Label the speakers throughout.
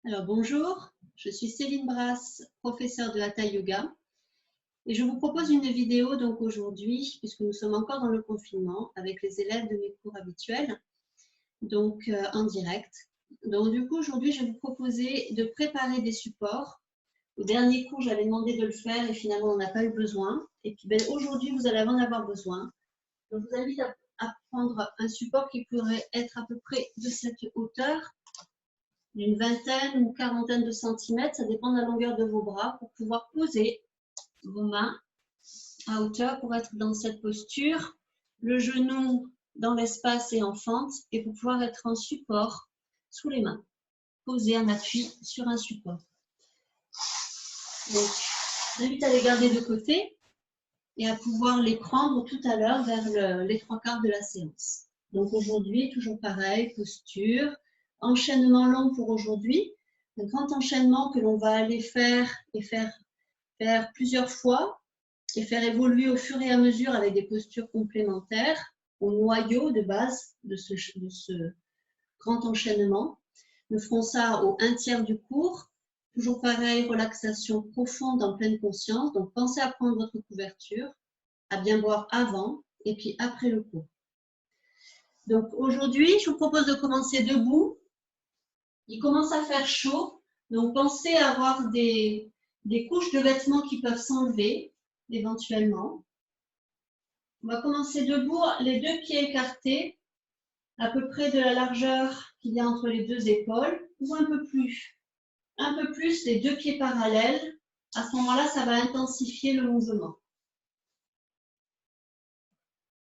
Speaker 1: Alors bonjour, je suis Céline Brasse, professeure de Hatha Yoga et je vous propose une vidéo donc aujourd'hui puisque nous sommes encore dans le confinement avec les élèves de mes cours habituels, donc en direct. Donc du coup aujourd'hui je vais vous proposer de préparer des supports. Au dernier cours j'avais demandé de le faire et finalement on n'a pas eu besoin. Et puis aujourd'hui vous allez en avoir besoin. Donc je vous invite à prendre un support qui pourrait être à peu près de cette hauteur, d'une vingtaine ou quarantaine de centimètres, ça dépend de la longueur de vos bras, pour pouvoir poser vos mains à hauteur pour être dans cette posture, le genou dans l'espace et en fente, et pour pouvoir être en support sous les mains, posé en appui sur un support. Donc, j'invite à les garder de côté et à pouvoir les prendre tout à l'heure vers les 3/4 de la séance. Donc aujourd'hui, toujours pareil, posture, enchaînement long pour aujourd'hui, un grand enchaînement que l'on va aller faire et faire plusieurs fois et faire évoluer au fur et à mesure avec des postures complémentaires au noyau de base de ce grand enchaînement. Nous ferons ça au 1/3 du cours. Toujours pareil, relaxation profonde en pleine conscience. Donc pensez à prendre votre couverture, à bien boire avant et puis après le cours. Donc aujourd'hui, je vous propose de commencer debout. Il commence à faire chaud, donc pensez à avoir des couches de vêtements qui peuvent s'enlever éventuellement. On va commencer debout, les deux pieds écartés, à peu près de la largeur qu'il y a entre les deux épaules, ou un peu plus, les deux pieds parallèles. À ce moment-là, ça va intensifier le mouvement.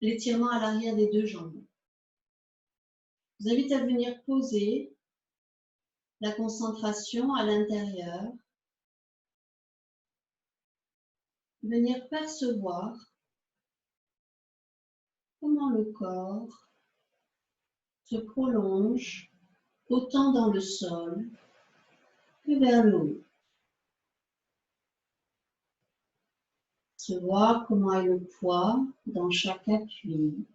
Speaker 1: L'étirement à l'arrière des deux jambes. Je vous invite à venir poser la concentration à l'intérieur. Venir percevoir comment le corps se prolonge autant dans le sol que vers le haut. Voir comment est le poids dans chaque appui.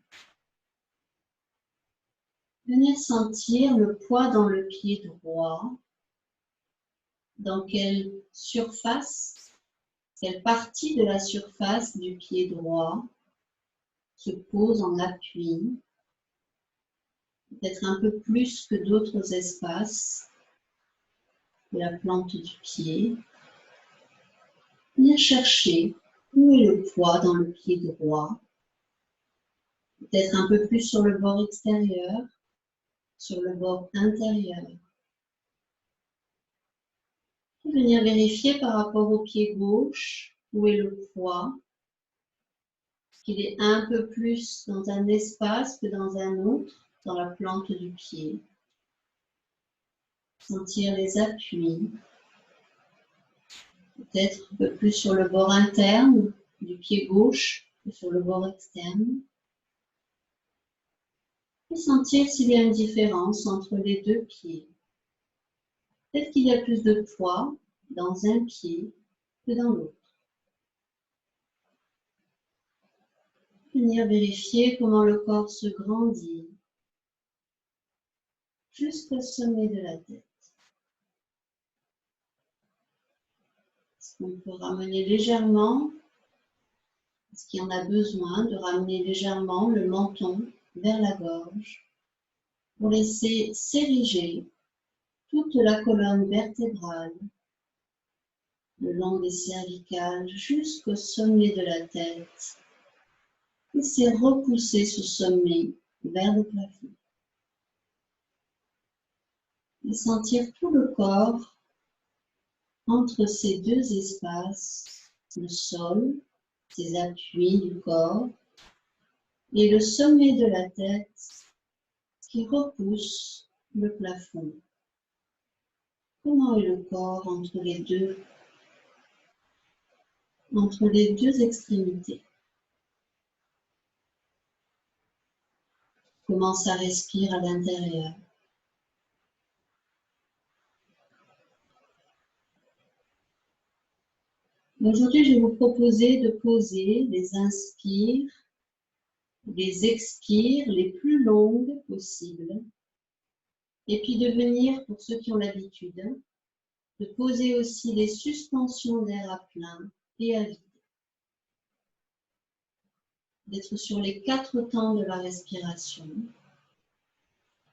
Speaker 1: Venir sentir le poids dans le pied droit, dans quelle surface, quelle partie de la surface du pied droit se pose en appui, peut-être un peu plus que d'autres espaces de la plante du pied. Venir chercher où est le poids dans le pied droit, peut-être un peu plus sur le bord extérieur, sur le bord intérieur. Et venir vérifier par rapport au pied gauche où est le poids, qu'il est un peu plus dans un espace que dans un autre, dans la plante du pied. Sentir les appuis, peut-être un peu plus sur le bord interne du pied gauche que sur le bord externe. Et sentir s'il y a une différence entre les deux pieds. Peut-être qu'il y a plus de poids dans un pied que dans l'autre. Venir vérifier comment le corps se grandit jusqu'au sommet de la tête. Est-ce qu'on peut ramener légèrement, est-ce qu'il y en a besoin de ramener légèrement le menton vers la gorge pour laisser s'ériger toute la colonne vertébrale le long des cervicales jusqu'au sommet de la tête. Laissez repousser ce sommet vers le plafond. Et sentir tout le corps entre ces deux espaces, le sol, ces appuis du corps, et le sommet de la tête qui repousse le plafond. Comment est le corps entre les deux extrémités? Comment ça respire à l'intérieur? Aujourd'hui, je vais vous proposer de poser les inspires, les expires les plus longues possibles. Et puis de venir, pour ceux qui ont l'habitude, de poser aussi les suspensions d'air à plein et à vide. D'être sur les 4 temps de la respiration.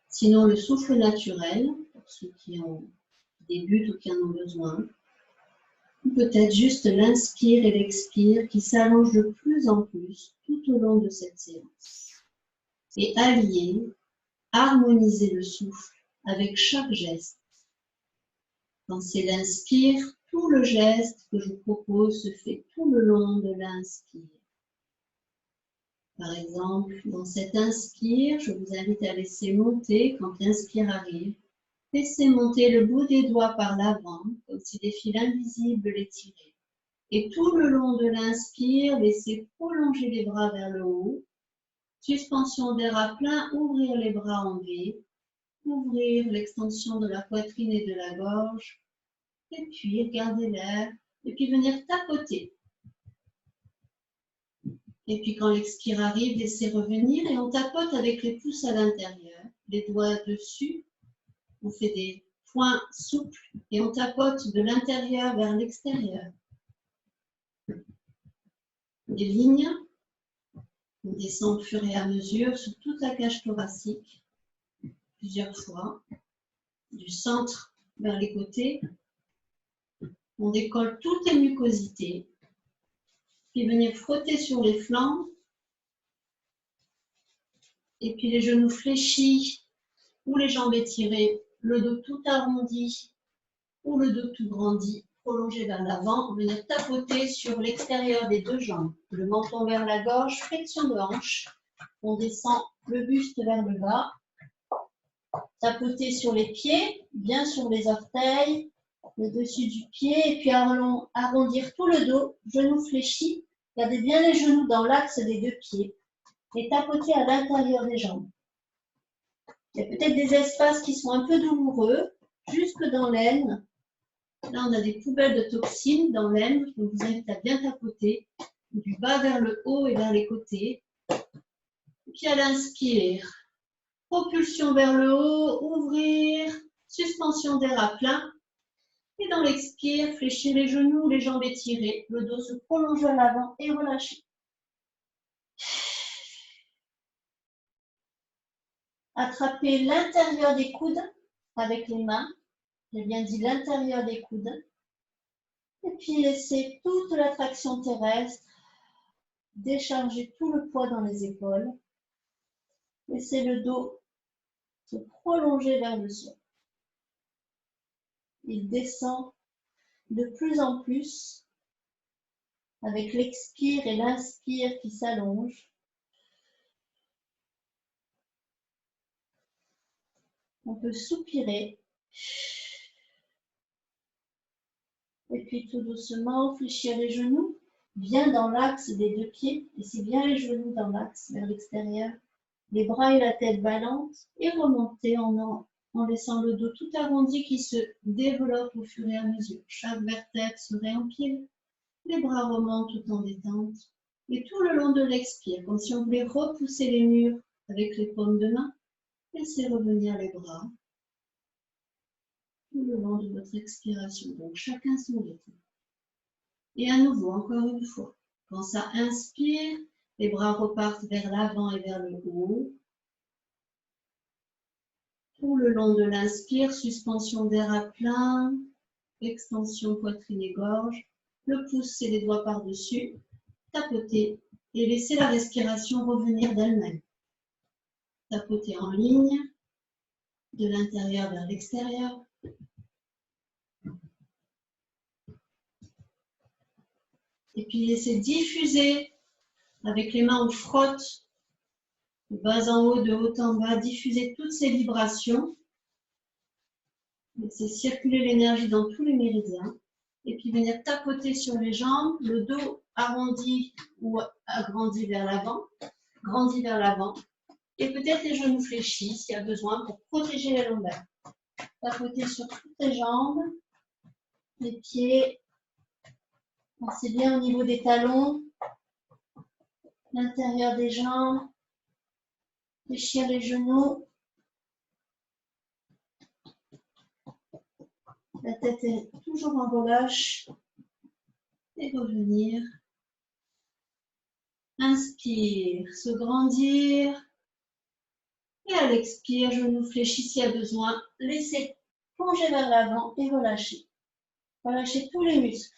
Speaker 1: Sinon, le souffle naturel, pour ceux qui débutent ou qui en ont besoin. Ou peut-être juste l'inspire et l'expire qui s'allongent de plus en plus tout au long de cette séance. Et allier, harmoniser le souffle avec chaque geste. Quand c'est l'inspire, tout le geste que je vous propose se fait tout le long de l'inspire. Par exemple, dans cet inspire, je vous invite à laisser monter quand l'inspire arrive. Laissez monter le bout des doigts par l'avant, comme si des fils invisibles les tiraient. Et tout le long de l'inspire, laissez prolonger les bras vers le haut. Suspension d'air à plein, ouvrir les bras en V. Ouvrir l'extension de la poitrine et de la gorge. Et puis, regardez l'air. Et puis, venir tapoter. Et puis, quand l'expire arrive, laissez revenir. Et on tapote avec les pouces à l'intérieur. Les doigts dessus. On fait des points souples. Et on tapote de l'intérieur vers l'extérieur. Des lignes. On descend au fur et à mesure sur toute la cage thoracique. Plusieurs fois. Du centre vers les côtés. On décolle toutes les mucosités. Puis venir frotter sur les flancs. Et puis les genoux fléchis ou les jambes étirées, le dos tout arrondi ou le dos tout grandi, prolongé vers l'avant. Venir tapoter sur l'extérieur des 2 jambes. Le menton vers la gorge, flexion de hanche. On descend le buste vers le bas. Tapoter sur les pieds, bien sur les orteils, le dessus du pied, et puis arrondir tout le dos, genoux fléchis. Gardez bien les genoux dans l'axe des 2 pieds et tapoter à l'intérieur des jambes. Il y a peut-être des espaces qui sont un peu douloureux, jusque dans l'aine. Là, on a des poubelles de toxines dans l'aine, je vous invite à bien tapoter, du bas vers le haut et vers les côtés. Et puis à l'inspire, propulsion vers le haut, ouvrir, suspension d'air à plein. Et dans l'expire, fléchir les genoux, les jambes étirées, le dos se prolonge vers l'avant et relâchez. Attrapez l'intérieur des coudes avec les mains. J'ai bien dit l'intérieur des coudes. Et puis laissez toute la traction terrestre. Déchargez tout le poids dans les épaules. Laissez le dos se prolonger vers le sol. Il descend de plus en plus avec l'expire et l'inspire qui s'allongent. On peut soupirer. Et puis tout doucement, fléchir les genoux, bien dans l'axe des 2 pieds. Laissez bien les genoux dans l'axe vers l'extérieur. Les bras et la tête ballantes et remonter en laissant le dos tout arrondi qui se développe au fur et à mesure. Chaque vertèbre se réempile. Les bras remontent tout en détente. Et tout le long de l'expire, comme si on voulait repousser les murs avec les paumes de main, laissez revenir les bras tout le long de votre expiration. Donc chacun son rythme. Et à nouveau, encore une fois, quand ça inspire, les bras repartent vers l'avant et vers le haut. Tout le long de l'inspire, suspension d'air à plein, extension poitrine et gorge. Le pouce et les doigts par-dessus, tapoter et laisser la respiration revenir d'elle-même. Tapoter en ligne, de l'intérieur vers l'extérieur. Et puis laisser diffuser avec les mains, on frotte de bas en haut, de haut en bas, diffuser toutes ces vibrations. Laissez circuler l'énergie dans tous les méridiens. Et puis venir tapoter sur les jambes, le dos arrondi ou agrandi vers l'avant, grandi vers l'avant. Et peut-être les genoux fléchis s'il y a besoin pour protéger la lombaire. Tapoter sur toutes les jambes, les pieds. Pensez bien au niveau des talons, l'intérieur des jambes. Fléchir les genoux. La tête est toujours en relâche. Et revenir. Inspire, se grandir. Et à l'expire, genou fléchi s'il y a besoin. Laissez plonger vers l'avant et relâcher. Relâchez tous les muscles.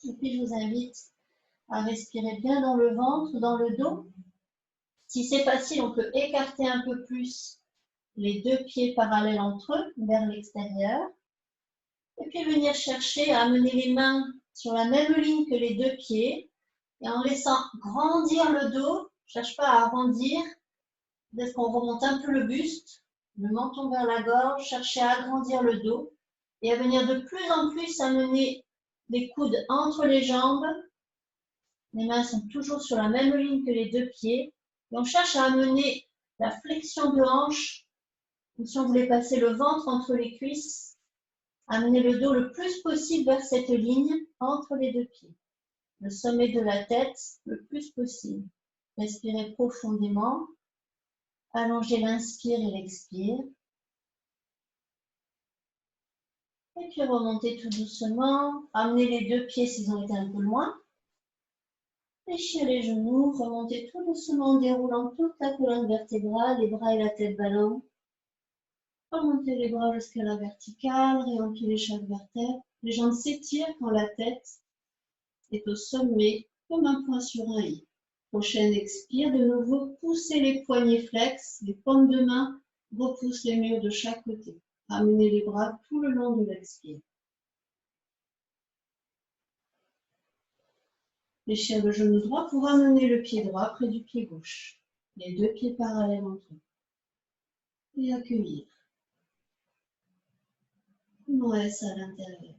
Speaker 1: Et puis je vous invite à respirer bien dans le ventre, dans le dos. Si c'est facile, on peut écarter un peu plus les deux pieds parallèles entre eux, vers l'extérieur. Et puis venir chercher à amener les mains sur la même ligne que les deux pieds. Et en laissant grandir le dos, ne cherche pas à arrondir. Peut-être qu'on remonte un peu le buste, le menton vers la gorge, chercher à agrandir le dos. Et à venir de plus en plus amener les coudes entre les jambes. Les mains sont toujours sur la même ligne que les deux pieds. Et on cherche à amener la flexion de hanche, comme si on voulait passer le ventre entre les cuisses, amener le dos le plus possible vers cette ligne entre les deux pieds. Le sommet de la tête le plus possible. Respirez profondément. Allongez l'inspire et l'expire. Et puis remontez tout doucement. Amenez les deux pieds s'ils ont été un peu loin. Fléchir les genoux. Remontez tout doucement en déroulant toute la colonne vertébrale, les bras et la tête ballants. Remontez les bras jusqu'à la verticale. Réempilez chaque vertèbre. Les jambes s'étirent quand la tête est au sommet, comme un point sur un i. Prochaine expire, de nouveau, poussez les poignets flex, les paumes de main repoussent les murs de chaque côté. Ramenez les bras tout le long de l'expire. Fléchir le genou droit pour amener le pied droit près du pied gauche. Les deux pieds parallèles entre eux. Et accueillir. On laisse à l'intérieur.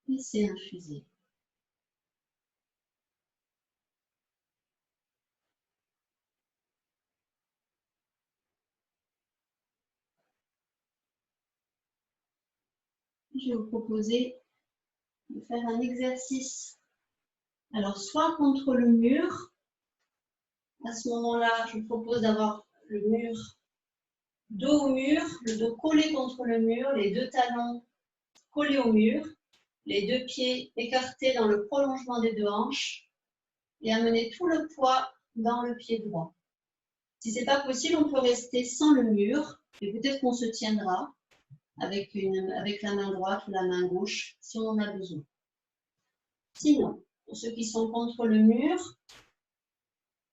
Speaker 1: Laissez infuser. Je vais vous proposer de faire un exercice. Alors, soit contre le mur. À ce moment-là, je vous propose d'avoir le mur, dos au mur, le dos collé contre le mur, les deux talons collés au mur, les deux pieds écartés dans le prolongement des deux hanches et amener tout le poids dans le pied droit. Si ce n'est pas possible, on peut rester sans le mur et peut-être qu'on se tiendra avec la main droite ou la main gauche si on en a besoin. Sinon, pour ceux qui sont contre le mur,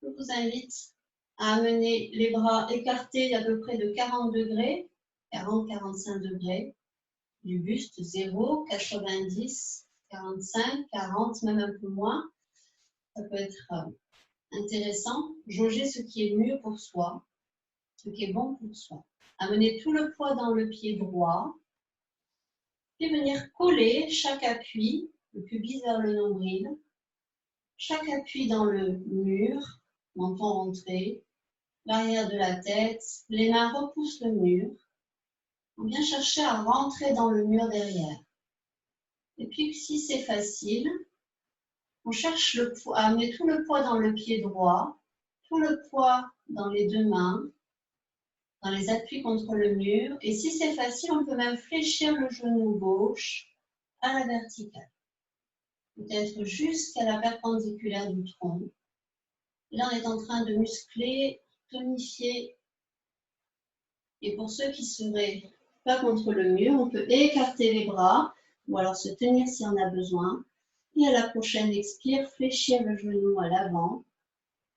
Speaker 1: je vous invite à amener les bras écartés d'à peu près de 40 degrés, 40-45 degrés, du buste, 0, 90, 45, 40, même un peu moins. Ça peut être intéressant. Jauger ce qui est mieux pour soi, ce qui est bon pour soi. Amener tout le poids dans le pied droit, puis venir coller chaque appui, le pubis vers le nombril, chaque appui dans le mur, menton rentré, l'arrière de la tête, les mains repoussent le mur. On vient chercher à rentrer dans le mur derrière. Et puis, si c'est facile, on cherche à amener tout le poids dans le pied droit, tout le poids dans les deux mains, dans les appuis contre le mur. Et si c'est facile, on peut même fléchir le genou gauche à la verticale. Peut-être jusqu'à la perpendiculaire du tronc. Là, on est en train de muscler, tonifier. Et pour ceux qui seraient pas contre le mur, on peut écarter les bras ou alors se tenir si on a besoin. Et à la prochaine expire, fléchir le genou à l'avant.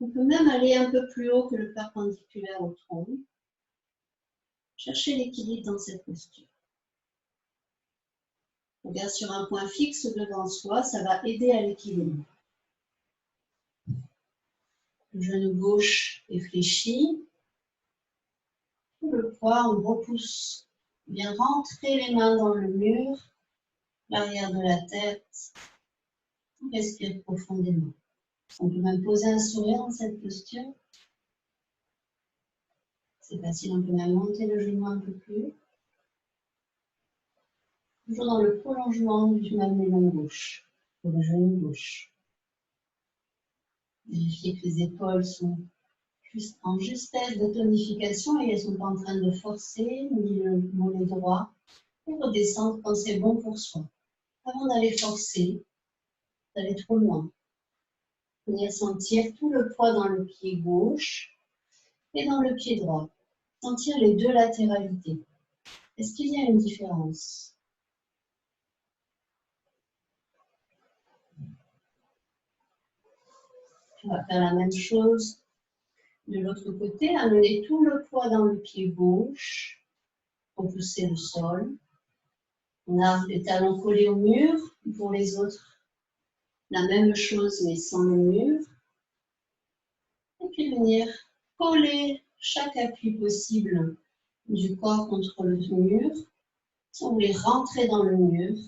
Speaker 1: On peut même aller un peu plus haut que le perpendiculaire au tronc. Cherchez l'équilibre dans cette posture. Regard sur un point fixe devant soi, ça va aider à l'équilibre. Le genou gauche est fléchi. Tout le poids, on repousse. Bien rentrer les mains dans le mur, l'arrière de la tête. On respire C'est facile, on peut même monter le genou un peu plus haut. Toujours dans le prolongement du mamelon gauche, pour le genou gauche. Vérifiez que les épaules sont juste en justesse de tonification et elles ne sont pas en train de forcer, ni le mollet droit. Et redescendre quand c'est bon pour soi. Avant d'aller forcer, d'aller trop loin. Venir sentir tout le poids dans le pied gauche et dans le pied droit. Sentir les deux latéralités. Est-ce qu'il y a une différence? On va faire la même chose de l'autre côté. Amener tout le poids dans le pied gauche. Repousser le sol. On a les talons collés au mur. Pour les autres, la même chose mais sans le mur. Et puis venir coller chaque appui possible du corps contre le mur. Si vous voulez rentrer dans le mur,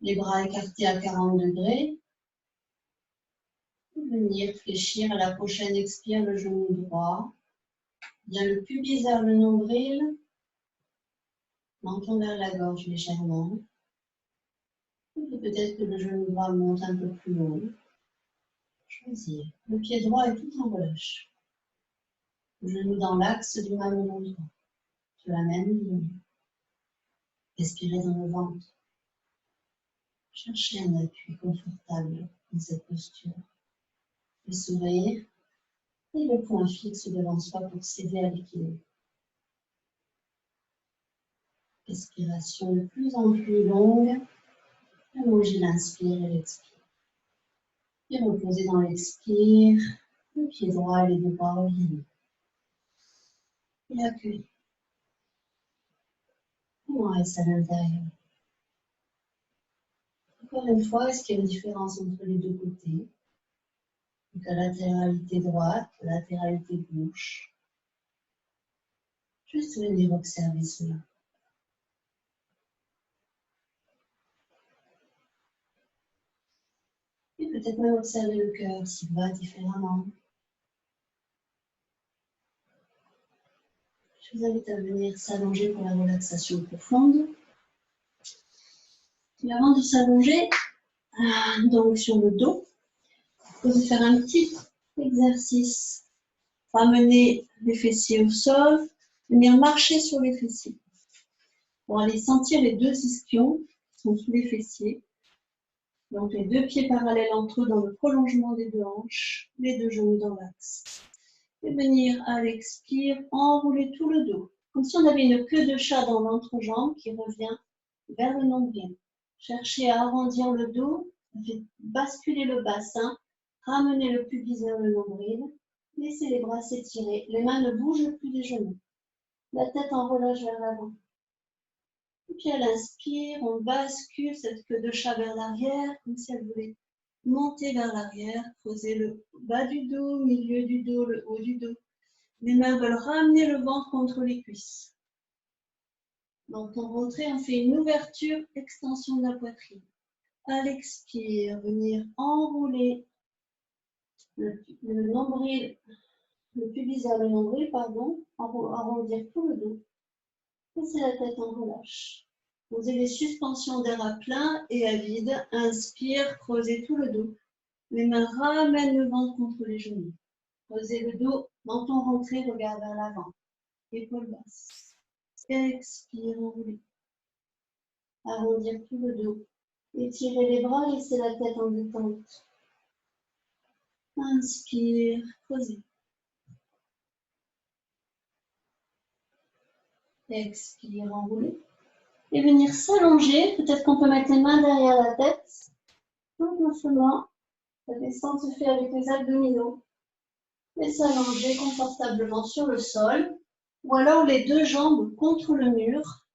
Speaker 1: les bras écartés à 40 degrés. Venir fléchir à la prochaine expire le genou droit. Bien le pubis vers le nombril. Menton vers la gorge légèrement. Et peut-être que le genou droit monte un peu plus haut. Choisir. Le pied droit est tout en relâche. Le genou dans l'axe du mamelon droit. Sur la même ligne. Respirez dans le ventre. Cherchez un appui confortable dans cette posture. Le sourire et le point fixe devant soi pour s'aider à l'équilibre. Respiration de plus en plus longue. Allongez l'inspire et l'expire. Et reposez dans l'expire, le pied droit et les deux bras reviennent. Et accueillez. On reste à l'intérieur. Encore une fois, est-ce qu'il y a une différence entre les deux côtés? Donc la latéralité droite, la latéralité gauche. Juste venir observer cela. Et peut-être même observer le cœur s'il va différemment. Je vous invite à venir s'allonger pour la relaxation profonde. Et avant de s'allonger, donc sur le dos, vous pouvez faire un petit exercice. Ramener les fessiers au sol, venir marcher sur les fessiers. Pour aller sentir les deux ischions qui sont sous les fessiers. Donc les deux pieds parallèles entre eux dans le prolongement des deux hanches, les deux genoux dans l'axe. Et venir à l'expire, enrouler tout le dos. Comme si on avait une queue de chat dans l'entrejambe qui revient vers le nombril. Cherchez à arrondir le dos, basculer le bassin, ramener le pubis vers le nombril. Laissez les bras s'étirer, les mains ne bougent plus des genoux. La tête en relâche vers l'avant. Et puis à l'inspire, on bascule cette queue de chat vers l'arrière, comme si elle voulait monter vers l'arrière, creuser le bas du dos, milieu du dos, le haut du dos. Les mains veulent ramener le ventre contre les cuisses. Donc en rentrée, on fait une ouverture, extension de la poitrine. À l'expire, venir enrouler le nombril. Le pubis vers le nombril, pardon, arrondir tout le dos. Laissez la tête en relâche. Posez les suspensions d'air à plein et à vide. Inspire, creusez tout le dos. Les mains ramènent le ventre contre les genoux. Creusez le dos, menton rentré, regard vers l'avant. Épaules basses. Expire, enroulez. Arrondir tout le dos. Étirez les bras, laissez la tête en détente. Inspire, creusez. Expire, enrouler. Et venir s'allonger. Peut-être qu'on peut mettre les mains derrière la tête. Tout doucement. La descente se fait avec les abdominaux. Et s'allonger confortablement sur le sol. Ou alors les deux jambes contre le mur.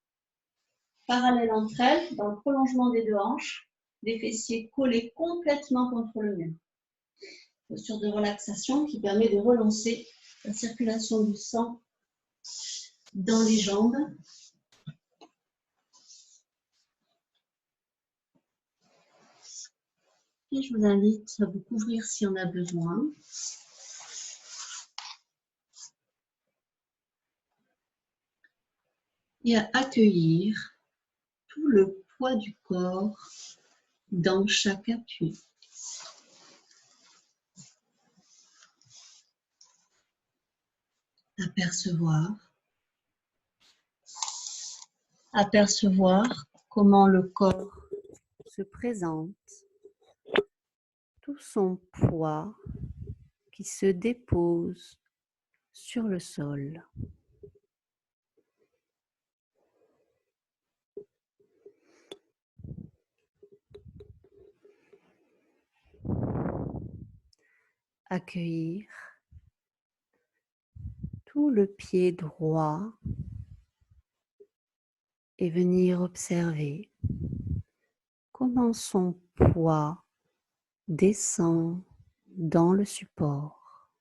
Speaker 1: Parallèles entre elles, dans le prolongement des deux hanches. Les fessiers collés complètement contre le mur. Posture de relaxation qui permet de relancer la circulation du sang dans les jambes. Et je vous invite à vous couvrir si on a besoin. et à accueillir tout le poids du corps dans chaque appui. Apercevoir comment le corps se présente, tout son poids qui se dépose sur le sol. Accueillir tout le pied droit et venir observer comment son poids descend dans le support.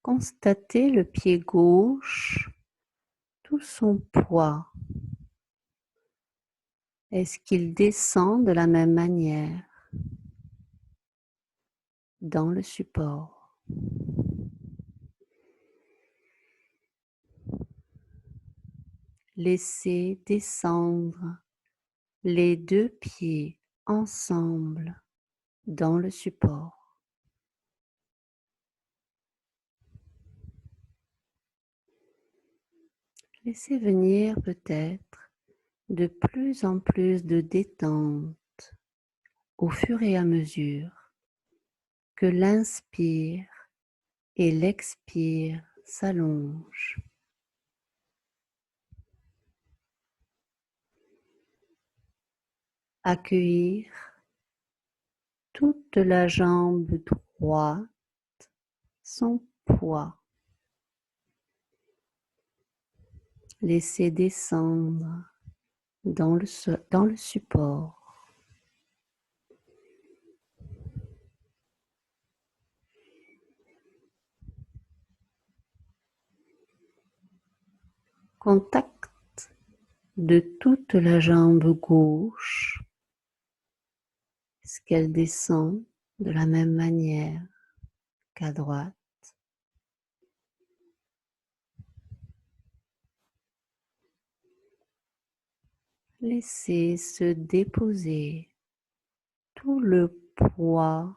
Speaker 1: Constatez le pied gauche, tout son poids. Est-ce qu'il descend de la même manière dans le support? Laissez descendre les deux pieds ensemble dans le support. Laissez venir peut-être de plus en plus de détente au fur et à mesure que l'inspire et l'expire s'allongent. Accueillir toute la jambe droite, son poids. Laissez descendre dans le support. Contact de toute la jambe gauche. Est-ce qu'elle descend de la même manière qu'à droite? Laissez se déposer tout le poids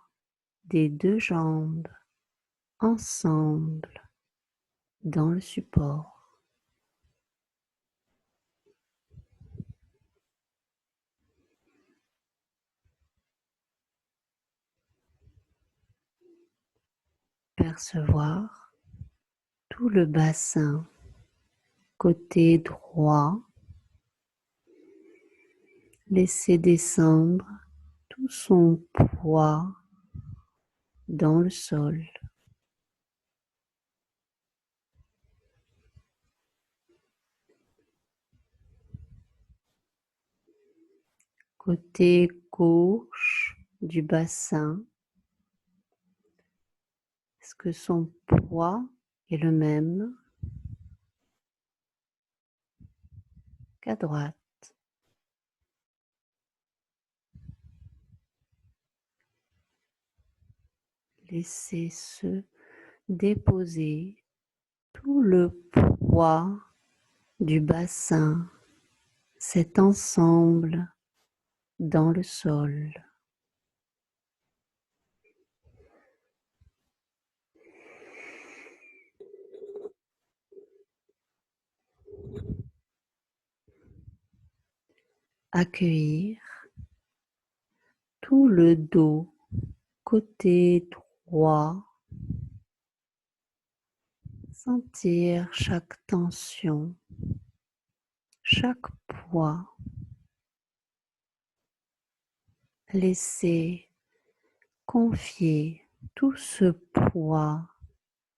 Speaker 1: des deux jambes ensemble dans le support. Percevoir tout le bassin côté droit. Laissez descendre tout son poids dans le sol. Côté gauche du bassin, est-ce que son poids est le même qu'à droite? Laissez se déposer tout le poids du bassin, cet ensemble dans le sol. Accueillir tout le dos, côté droit. Sentir chaque tension, chaque poids. Laissez confier tout ce poids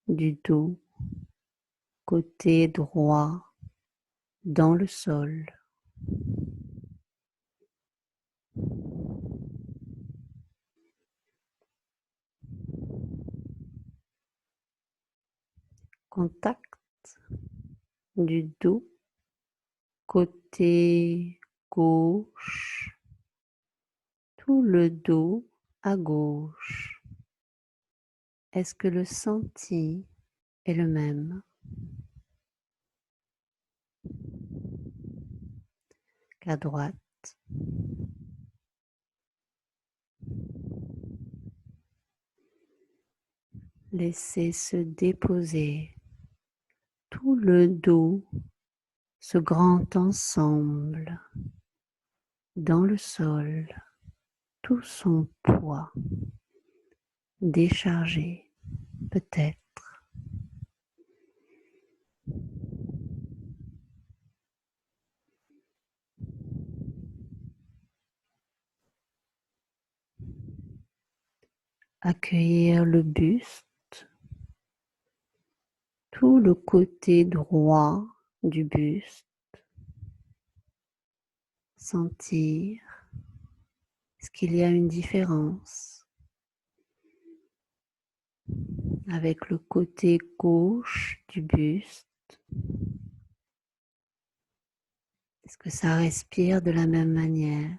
Speaker 1: du dos, côté droit, dans le sol. Contact du dos, côté gauche, tout le dos à gauche.
Speaker 2: Est-ce que le senti est le même qu'à droite? Laissez se déposer tout le dos, ce grand ensemble, dans le sol, tout son poids déchargé, peut-être. Accueillir le buste, tout le côté droit du buste, sentir est-ce qu'il y a une différence avec le côté gauche du buste. Est-ce que ça respire de la même manière?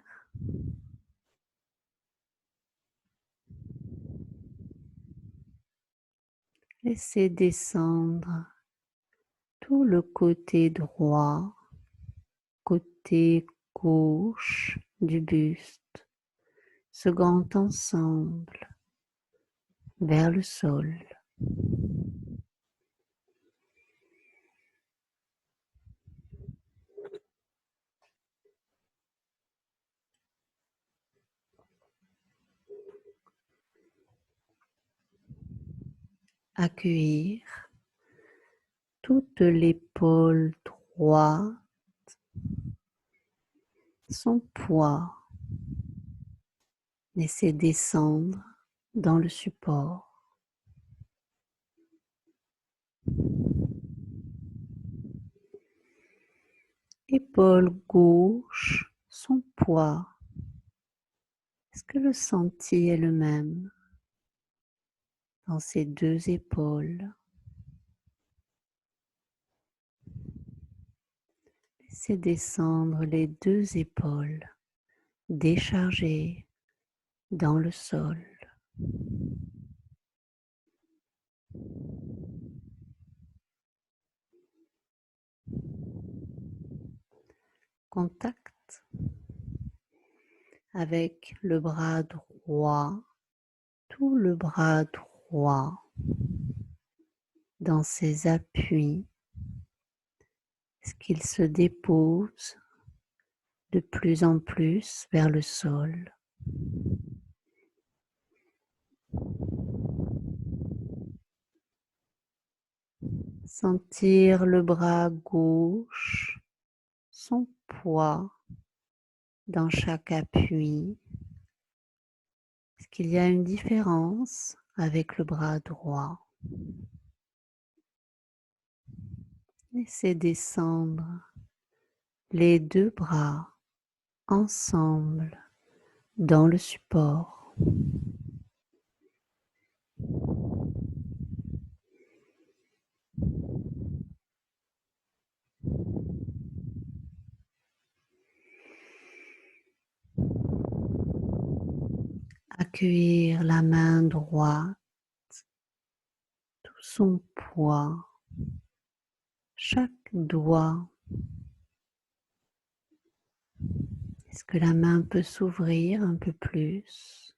Speaker 2: Laissez descendre tout le côté droit, côté gauche du buste, ce grand ensemble vers le sol. Accueillir toute l'épaule droite, son poids. Laissez descendre dans le support. Épaule gauche, son poids. Est-ce que le senti est le même dans ces deux épaules? Laissez descendre les deux épaules, déchargées dans le sol. Contact avec le bras droit, tout le bras droit dans ses appuis. Est-ce qu'il se dépose de plus en plus vers le sol? Sentir le bras gauche, son poids dans chaque appui. Est-ce qu'il y a une différence avec le bras droit? Laissez descendre les deux bras ensemble dans le support. Accueillir la main droite, tout son poids, chaque doigt. Est-ce que la main peut s'ouvrir un peu plus?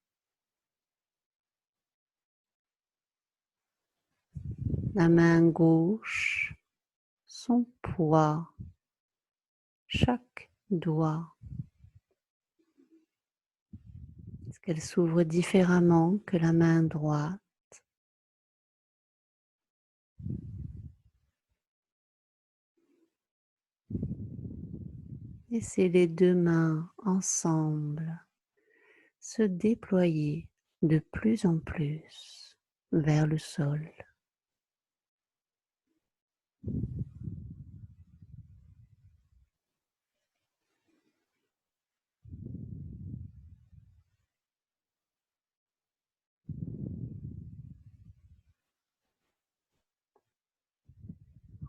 Speaker 2: La main gauche, son poids, chaque doigt. Est-ce qu'elle s'ouvre différemment que la main droite? Laissez les deux mains ensemble se déployer de plus en plus vers le sol.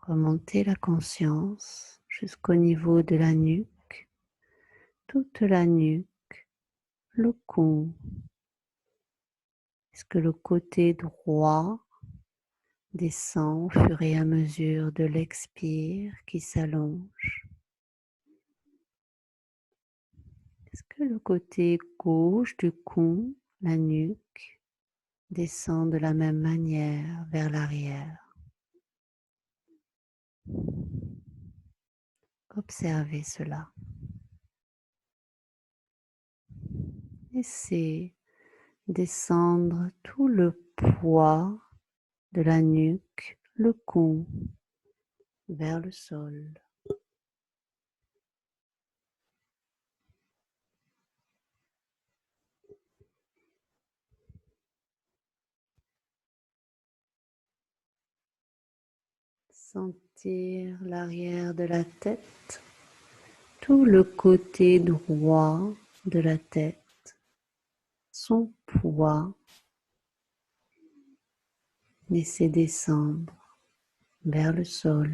Speaker 2: Remontez la conscience jusqu'au niveau de la nuque, toute la nuque, le cou. Est-ce que le côté droit descend au fur et à mesure de l'expire qui s'allonge? Est-ce que le côté gauche du cou, la nuque, descend de la même manière vers l'arrière? Observez cela. Laissez descendre tout le poids de la nuque, le cou, vers le sol. Sentir l'arrière de la tête, tout le côté droit de la tête, son poids. Laissez descendre vers le sol.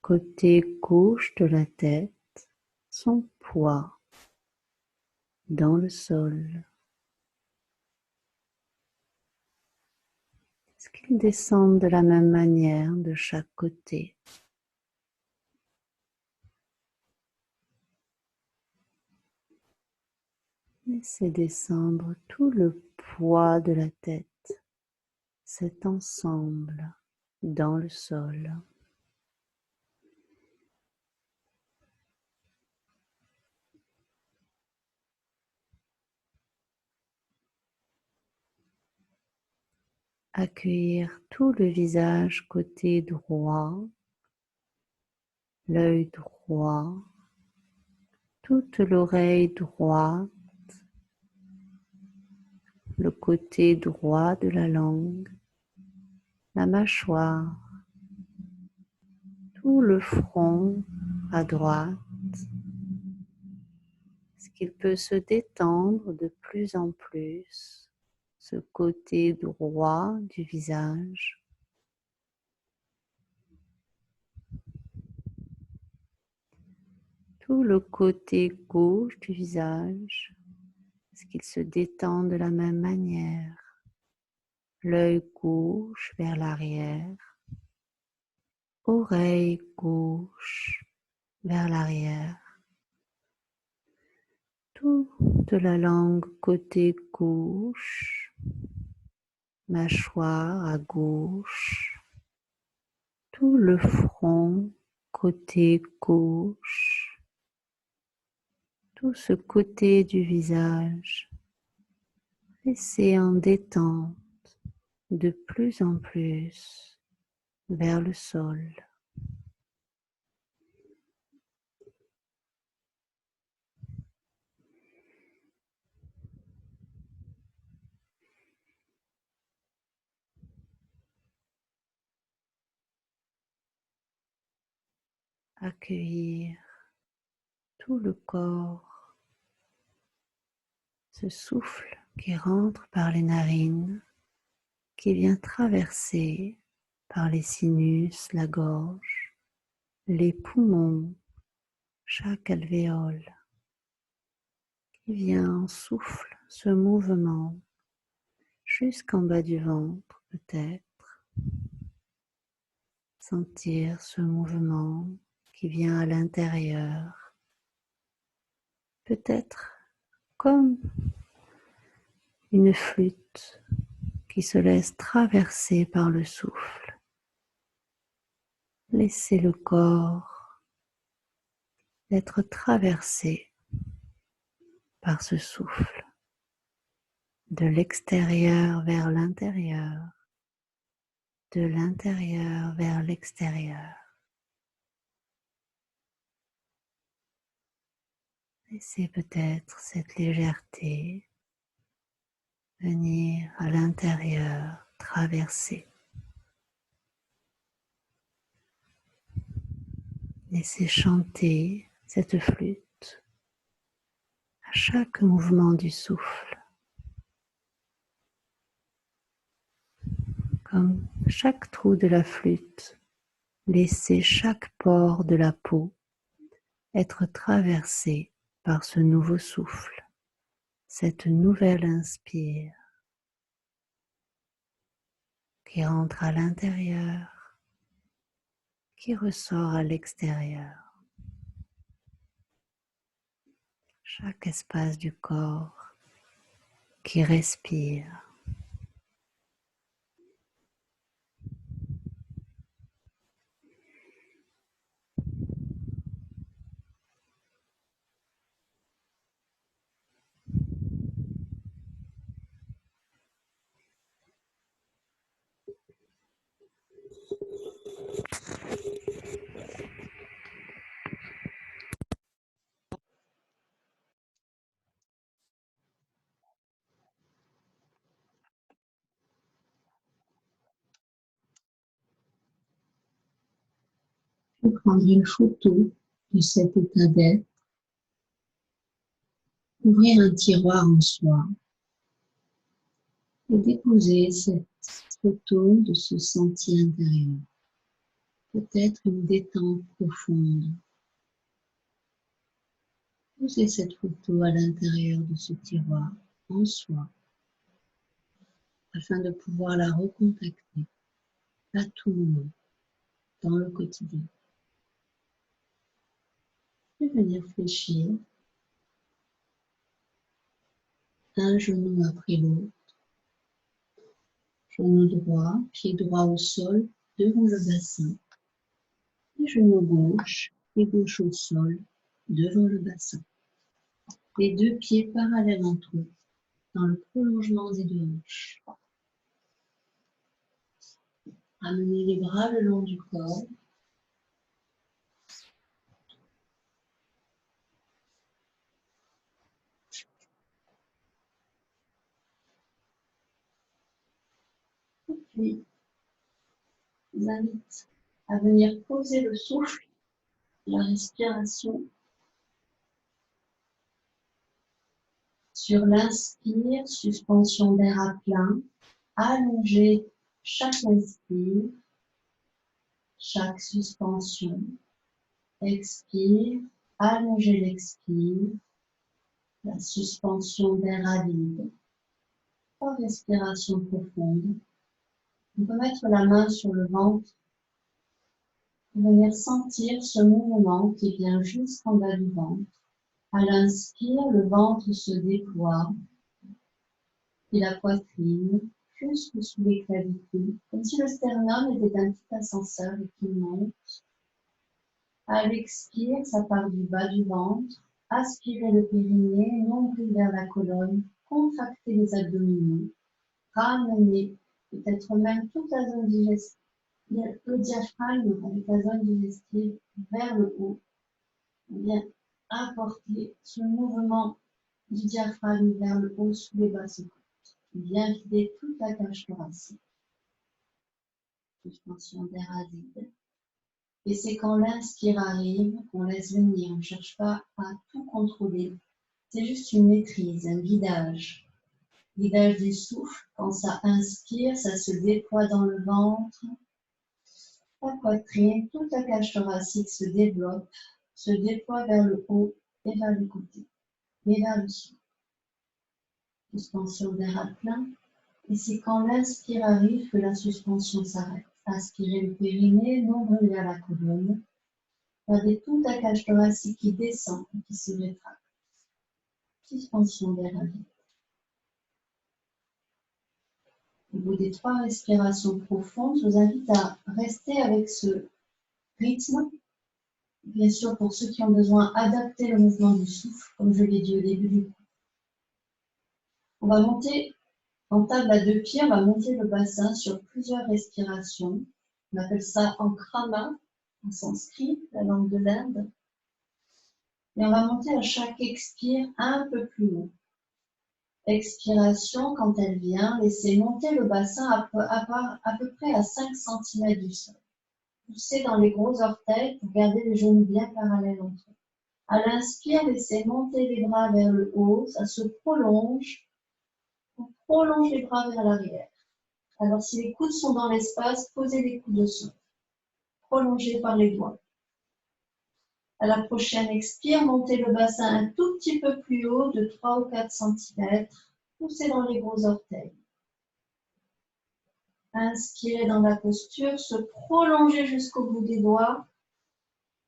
Speaker 2: Côté gauche de la tête, son poids dans le sol. Est-ce qu'il descend de la même manière de chaque côté? Laissez descendre tout le poids de la tête, cet ensemble dans le sol. Accueillir tout le visage côté droit, l'œil droit, toute l'oreille droite, le côté droit de la langue, la mâchoire, tout le front à droite. Est-ce qu'il peut se détendre de plus en plus, ce côté droit du visage? Tout le côté gauche du visage, est-ce qu'il se détend de la même manière? L'œil gauche vers l'arrière, oreille gauche vers l'arrière, toute la langue côté gauche, mâchoire à gauche, tout le front côté gauche, tout ce côté du visage. Laissez en détente de plus en plus vers le sol. Accueillir tout le corps, ce souffle qui rentre par les narines, qui vient traverser par les sinus, la gorge, les poumons, chaque alvéole, qui vient en souffle, ce mouvement, jusqu'en bas du ventre peut-être. Sentir ce mouvement qui vient à l'intérieur, peut-être comme une flûte qui se laisse traverser par le souffle. Laissez le corps être traversé par ce souffle, de l'extérieur vers l'intérieur, de l'intérieur vers l'extérieur. Laissez peut-être cette légèreté venir à l'intérieur, traverser. Laissez chanter cette flûte à chaque mouvement du souffle. Comme chaque trou de la flûte, laissez chaque pore de la peau être traversé par ce nouveau souffle, cette nouvelle inspire qui rentre à l'intérieur, qui ressort à l'extérieur. Chaque espace du corps qui respire.
Speaker 1: Je prendrai une photo de cet état d'être, ouvrir un tiroir en soi et déposer cette photo de ce sentier intérieur. Peut-être une détente profonde. Posez cette photo à l'intérieur de ce tiroir en soi afin de pouvoir la recontacter à tout moment dans le quotidien. Et venir fléchir un genou après l'autre. Genou droit, pied droit au sol, devant le bassin. Et genou gauche, pied gauche au sol, devant le bassin. Les deux pieds parallèles entre eux, dans le prolongement des deux hanches. Amenez les bras le long du corps. Puis, je vous invite à venir poser le souffle, la respiration sur l'inspire, suspension d'air à plein. Allongez chaque inspire, chaque suspension. Expire, allongez l'expire, la suspension d'air à vide. 3 respirations profondes. On peut mettre la main sur le ventre pour venir sentir ce mouvement qui vient jusqu'en bas du ventre. À l'inspire, le ventre se déploie et la poitrine jusque sous les clavicules, comme si le sternum était un petit ascenseur et qu'il monte. À l'expire, ça part du bas du ventre. Aspirez le périnée, nombril vers la colonne, contractez les abdominaux, ramenez peut-être même toute la zone digestive, le diaphragme avec la zone digestive vers le haut. Bien apporter ce mouvement du diaphragme vers le haut sous les basses côtes. Bien vider toute la cage thoracique. Suspension d'air à vide. Et c'est quand l'inspire arrive qu'on laisse venir. On ne cherche pas à tout contrôler. C'est juste une maîtrise, un guidage. Guidage du souffle. Quand ça inspire, ça se déploie dans le ventre. La poitrine, toute la cage thoracique se développe, se déploie vers le haut et vers le côté, et vers le sud. Suspension d'air à plein. Et c'est quand l'inspire arrive que la suspension s'arrête. Inspirez le périnée, nombril vers la colonne. Regardez toute la cage thoracique qui descend et qui se rétracte. Suspension d'air à vide. Au bout des 3 respirations profondes, je vous invite à rester avec ce rythme. Bien sûr, pour ceux qui ont besoin, adapter le mouvement du souffle, comme je l'ai dit au début du cours. On va monter en table à 2 pieds, on va monter le bassin sur plusieurs respirations. On appelle ça Ankrama, en sanskrit, la langue de l'Inde. Et on va monter à chaque expire un peu plus haut. Expiration, quand elle vient, laissez monter le bassin à peu près à 5 cm du sol. Poussez dans les gros orteils pour garder les genoux bien parallèles entre eux. À l'inspire, laissez monter les bras vers le haut, ça se prolonge. On prolonge les bras vers l'arrière. Alors si les coudes sont dans l'espace, posez les coudes au sol. Prolongez par les doigts. À la prochaine expire, montez le bassin un tout petit peu plus haut, de 3 ou 4 cm. Poussez dans les gros orteils. Inspirez dans la posture, se prolonger jusqu'au bout des doigts.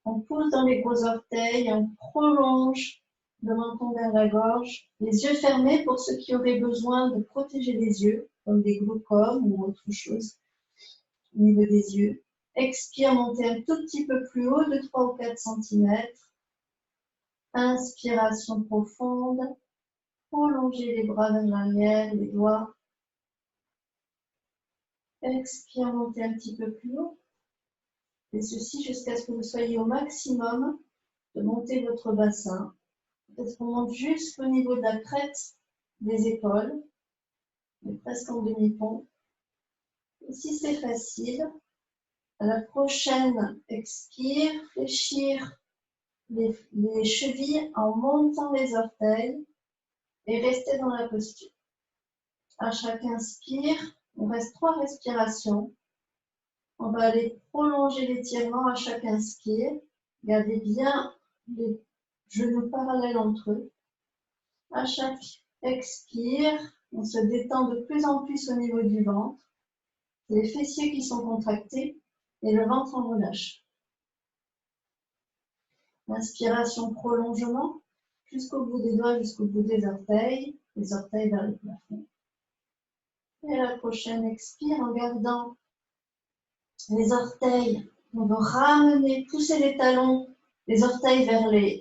Speaker 1: On pousse dans les gros orteils, on prolonge le menton vers la gorge. Les yeux fermés pour ceux qui auraient besoin de protéger les yeux, comme des glaucomes ou autre chose au niveau des yeux. Expire, montez un tout petit peu plus haut, de 3 ou 4 cm. Inspiration profonde. Prolongez les bras vers l'arrière, les doigts. Expire, montez un petit peu plus haut. Et ceci jusqu'à ce que vous soyez au maximum de monter votre bassin. Peut-être qu'on monte jusqu'au niveau de la crête des épaules, mais presque en demi-pont. Et si c'est facile, à la prochaine expire, fléchir les chevilles en montant les orteils et rester dans la posture. À chaque inspire, on reste 3 respirations. On va aller prolonger l'étirement à chaque inspire. Gardez bien les genoux parallèles entre eux. À chaque expire, on se détend de plus en plus au niveau du ventre. Les fessiers qui sont contractés et le ventre en relâche. Inspiration, prolongement jusqu'au bout des doigts, jusqu'au bout des orteils, les orteils vers le plafond. Et à la prochaine expire en gardant les orteils. On veut ramener, pousser les talons, les orteils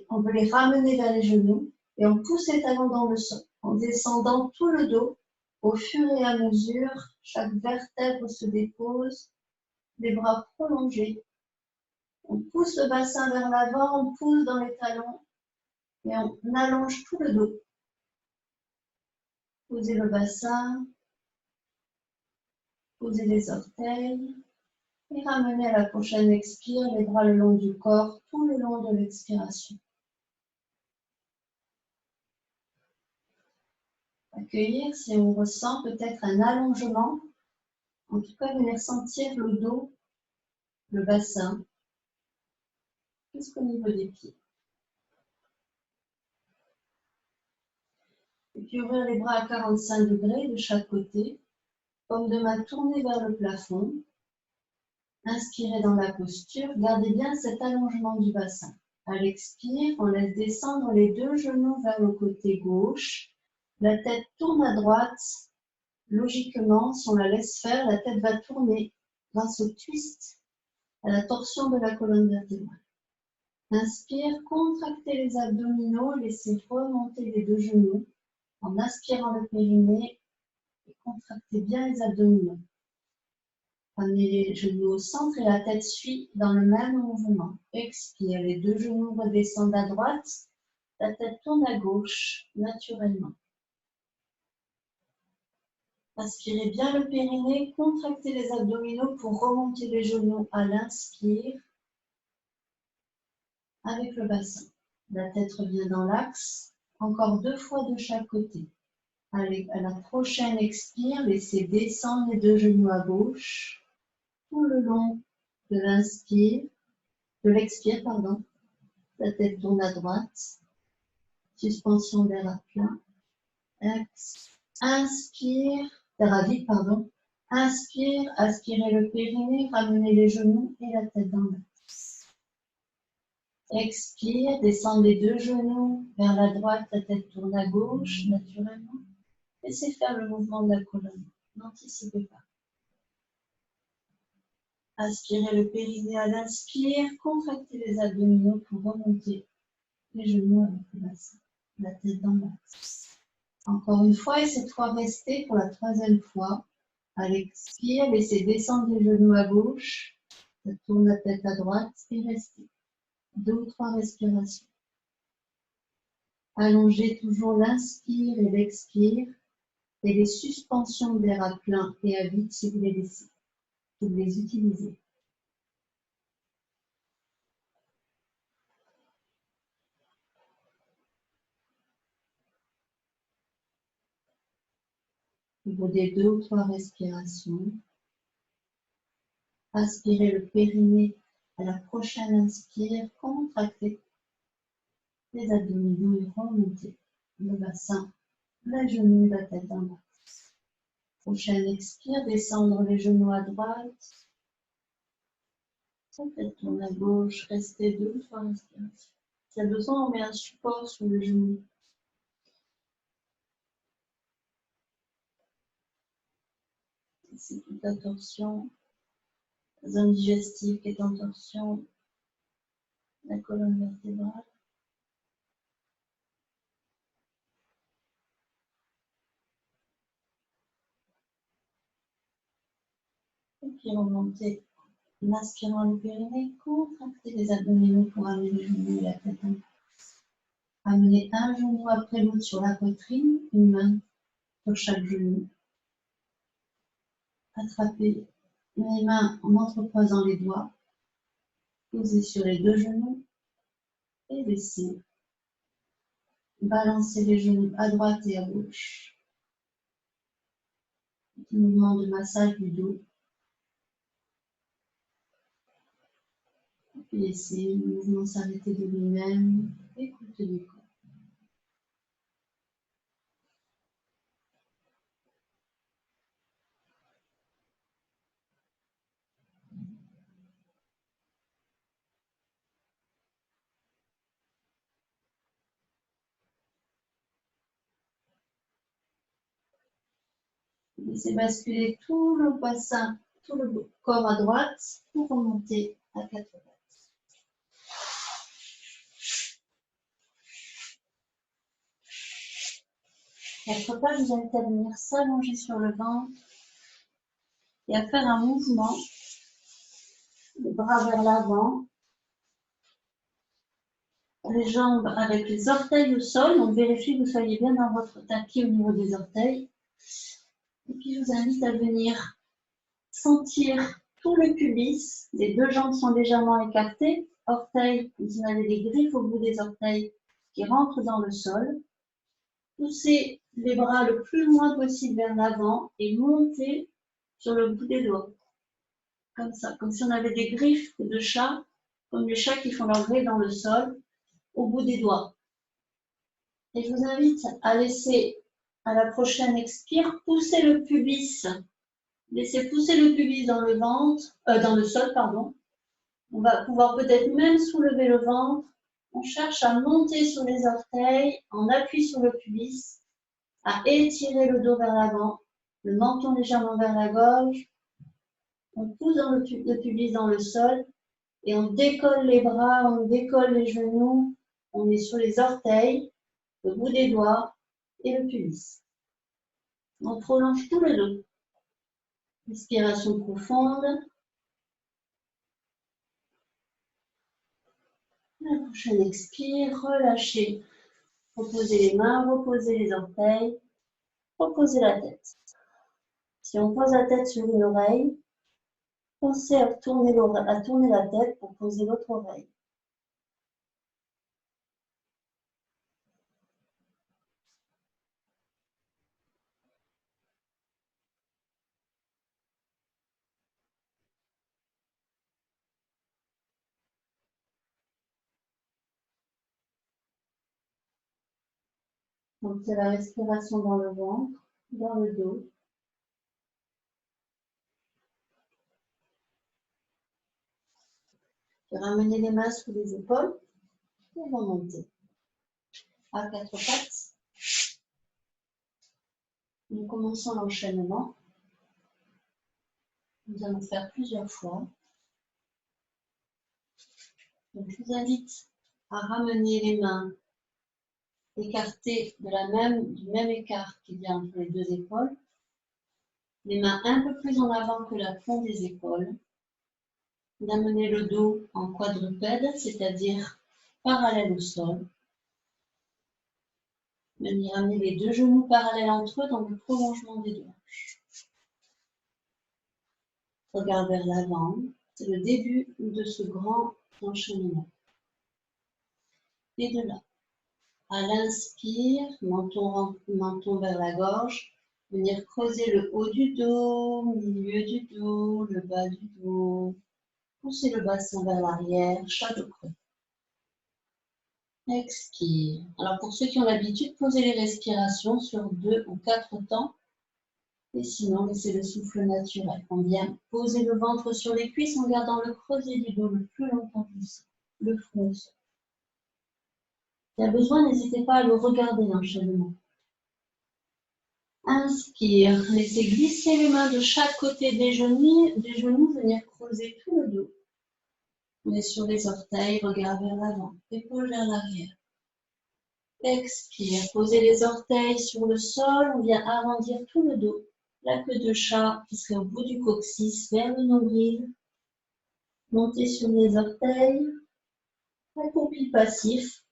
Speaker 1: on veut les ramener vers les genoux et on pousse les talons dans le sol en descendant tout le dos. Au fur et à mesure, chaque vertèbre se dépose, les bras prolongés. On pousse le bassin vers l'avant, on pousse dans les talons et on allonge tout le dos. Posez le bassin, posez les orteils et ramenez à la prochaine expire les bras le long du corps, tout le long de l'expiration. Accueillir si on ressent peut-être un allongement, en tout cas venir sentir le dos, le bassin, jusqu'au niveau des pieds. Et puis ouvrir les bras à 45 degrés de chaque côté, paume de main tournée vers le plafond. Inspirez dans la posture, gardez bien cet allongement du bassin. À l'expire, on laisse descendre les 2 genoux vers le côté gauche. La tête tourne à droite. Logiquement, si on la laisse faire, la tête va tourner grâce au twist, à la torsion de la colonne vertébrale. Inspire, contractez les abdominaux, laissez remonter les 2 genoux en aspirant le périnée et contractez bien les abdominaux. Amenez les genoux au centre et la tête suit dans le même mouvement. Expire, les 2 genoux redescendent à droite, la tête tourne à gauche, naturellement. Inspirez bien le périnée, contractez les abdominaux pour remonter les genoux à l'inspire avec le bassin. La tête revient dans l'axe, encore 2 fois de chaque côté. Allez, à la prochaine expire, laissez descendre les 2 genoux à gauche, tout le long de l'expire, pardon. La tête tourne à droite, suspension d'air à plein. Inspire, d'air à vide, pardon. Inspire, aspirez le périnée, ramenez les genoux et la tête dans l'axe. Expire, descendez les 2 genoux vers la droite, la tête tourne à gauche, naturellement. Laissez faire le mouvement de la colonne, n'anticipez pas. Aspirez le périnée à l'inspire, contractez les abdominaux pour remonter les genoux avec le bassin, la tête dans l'axe. Encore une fois, et cette fois restez pour la 3e fois. À l'expire, laissez descendre les genoux à gauche, tourne la tête à droite et restez. 2 ou 3 respirations. Allongez toujours l'inspire et l'expire et les suspensions d'air à plein et à vide si vous les laissez, si vous les utilisez. Au bout des 2 ou 3 respirations, aspirez le périnée À la prochaine inspire, contractez les abdominaux et remontez le bassin, les genoux, la tête en bas. Prochaine expire, descendre les genoux à droite. Peut-être tourner à gauche, restez 2 fois respiration. Si y a besoin, on met un support sur le genou. C'est toute la torsion, la zone digestive qui est en torsion, la colonne vertébrale. Et puis remontez en aspirant le périnée, contractez les abdominaux pour amener les genoux et la tête en bas. Amenez un genou après l'autre sur la poitrine, une main sur chaque genou. Attrapez les mains en entrecroisant les doigts. Posez sur les 2 genoux et baissez. Balancez les genoux à droite et à gauche. Petit mouvement de massage du dos. Puis laissez le mouvement s'arrêter de lui-même. Écoutez le corps. Laissez basculer tout le bassin, tout le corps à droite pour remonter à 4 pattes. 4 pattes, vous invite à venir s'allonger sur le ventre et à faire un mouvement, les bras vers l'avant, les jambes avec les orteils au sol, donc vérifiez que vous soyez bien dans votre tapis au niveau des orteils. Et puis je vous invite à venir sentir tout le pubis, les 2 jambes sont légèrement écartées, orteils, vous avez des griffes au bout des orteils qui rentrent dans le sol. Poussez les bras le plus loin possible vers l'avant et montez sur le bout des doigts. Comme ça, comme si on avait des griffes de chat, comme les chats qui font leur griffe dans le sol, au bout des doigts. Et je vous invite à laisser, à la prochaine expire, pousser le pubis. Laissez pousser le pubis dans le ventre, dans le sol, pardon. On va pouvoir peut-être même soulever le ventre. On cherche à monter sur les orteils, en appui sur le pubis, à étirer le dos vers l'avant, le menton légèrement vers la gorge. On pousse le pubis dans le sol et on décolle les bras, on décolle les genoux. On est sur les orteils, le bout des doigts et le pubis. On prolonge tout le dos. Respiration profonde. La prochaine expire, relâchez. Reposez les mains, reposez les orteils, reposez la tête. Si on pose la tête sur une oreille, pensez à tourner la tête pour poser l'autre oreille. Donc c'est la respiration dans le ventre, dans le dos. Et ramenez les mains sous les épaules et remontez à 4 pattes. Nous commençons l'enchaînement. Nous allons faire plusieurs fois. Donc je vous invite à ramener les mains écartées du même écart qu'il y a entre les 2 épaules. Les mains un peu plus en avant que la fond des épaules. D'amener le dos en quadrupède, c'est-à-dire parallèle au sol. Venir amener les 2 genoux parallèles entre eux dans le prolongement des 2 hanches. Regard vers l'avant, c'est le début de ce grand enchaînement. Et de là, à l'inspire, menton vers la gorge, venir creuser le haut du dos, milieu du dos, le bas du dos. Poussez le bassin vers l'arrière, shadow creux. Expire. Alors pour ceux qui ont l'habitude, posez les respirations sur 2 ou 4 temps. Et sinon, laissez le souffle naturel. On vient poser le ventre sur les cuisses en gardant le creuset du dos le plus longtemps possible. Le front au sol. S'il y a besoin, n'hésitez pas à le regarder l'enchaînement. Inspire. Laissez glisser les mains de chaque côté des genoux, venir creuser tout le dos. On est sur les orteils, regard vers l'avant, épaules vers l'arrière. Expire. Posez les orteils sur le sol, on vient arrondir tout le dos. La queue de chat qui serait au bout du coccyx vers le nombril. Montez sur les orteils. Accroupi passif.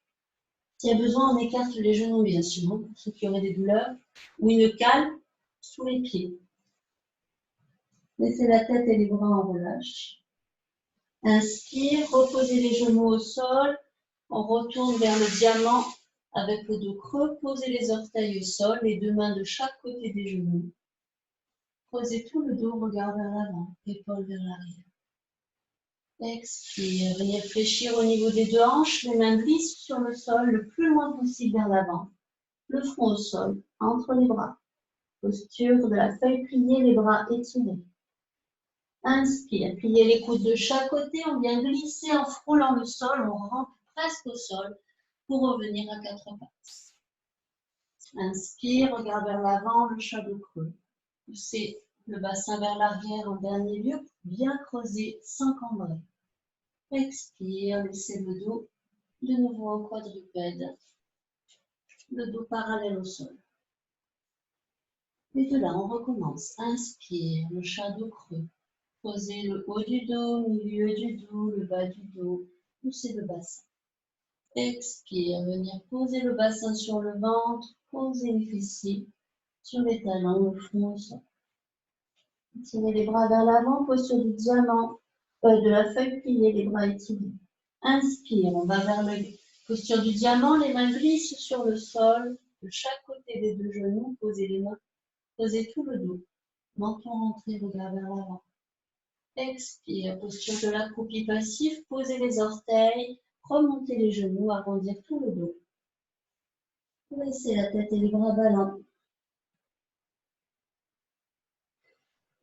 Speaker 1: S'il y a besoin, on écarte les genoux, bien sûr, pour ceux qui auraient des douleurs, ou une cale sous les pieds. Laissez la tête et les bras en relâche. Inspire, reposez les genoux au sol. On retourne vers le diamant avec le dos creux. Posez les orteils au sol, les deux mains de chaque côté des genoux. Creusez tout le dos, regard vers l'avant, épaules vers l'arrière. Expire, venez fléchir au niveau des deux hanches. Les mains glissent sur le sol le plus loin possible vers l'avant. Le front au sol, entre les bras. Posture de la feuille pliée, les bras étirés. Inspire, pliez les coudes de chaque côté, on vient glisser en frôlant le sol, on rentre presque au sol pour revenir à quatre pattes. Inspire, regard vers l'avant, le shadow creux. Poussez le bassin vers l'arrière en dernier lieu, bien creuser sans cambrer. Expire, laissez le dos de nouveau en quadrupède, le dos parallèle au sol. Et de là, on recommence. Inspire, le shadow creux. Posez le haut du dos, milieu du dos, le bas du dos. Poussez le bassin. Expire, venir poser le bassin sur le ventre. Posez les fessiers sur les talons, le front au sol. Tirez les bras vers l'avant, posture du diamant, de la feuille pliée, les bras étirés. Inspire, on va vers la posture du diamant, les mains glissent sur le sol, de chaque côté des deux genoux, posez les mains, posez tout le dos. Menton rentré, regard vers l'avant. Expire, posture de l'accroupi passif, posez les orteils, remontez les genoux, arrondir tout le dos. Laissez la tête et les bras ballants.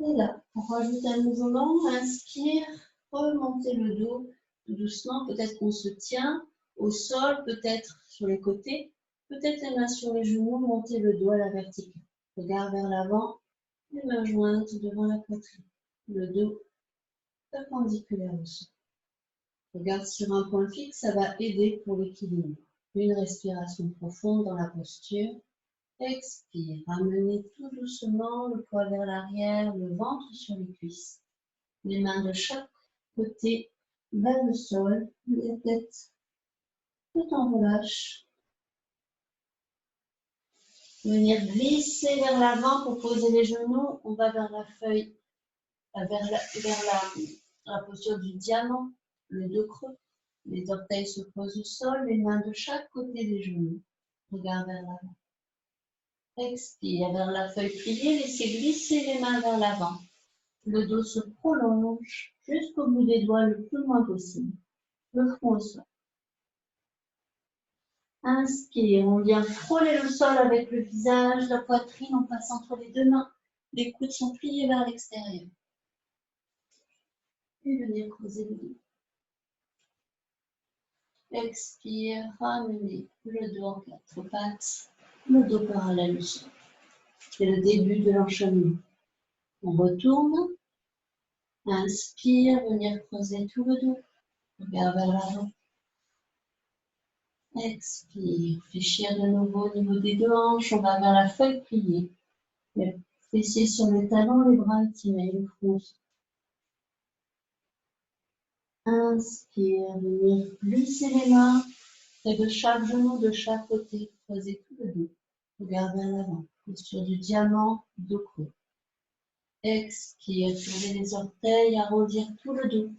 Speaker 1: Et là, on rajoute un mouvement, inspire, remontez le dos tout doucement, peut-être qu'on se tient au sol, peut-être sur les côtés, peut-être les mains sur les genoux, montez le dos à la verticale. Regard vers l'avant, les mains jointes devant la poitrine, le dos perpendiculaire au sol. Regarde sur un point fixe, ça va aider pour l'équilibre. Une respiration profonde dans la posture. Expire, ramenez tout doucement le poids vers l'arrière, le ventre sur les cuisses. Les mains de chaque côté vers le sol, la tête tout en relâche. Venir glisser vers l'avant pour poser les genoux. On va vers la feuille, vers la posture du diamant, le dos creux. Les orteils se posent au sol, les mains de chaque côté des genoux. Regard vers l'avant. Expire vers la feuille pliée, laissez glisser les mains vers l'avant. Le dos se prolonge jusqu'au bout des doigts le plus loin possible. Le front au sol. Inspire, on vient frôler le sol avec le visage, la poitrine, on passe entre les deux mains. Les coudes sont pliés vers l'extérieur. Et venir creuser le dos. Expire, ramenez le dos en quatre pattes, le dos parallèle au sol. C'est le début de l'enchaînement. On retourne. Inspire, venir creuser tout le dos. Regard vers l'avant. Expire, fléchir de nouveau au niveau des deux hanches. On va vers la feuille pliée. Les fessiers sur les talons, les bras étirés, le front. Inspire, venir glisser les mains près de chaque genou, de chaque côté. Creuser tout le dos. Regard vers l'avant. Posture du diamant, dos creux. Expire, tournez les orteils, arrondir tout le dos.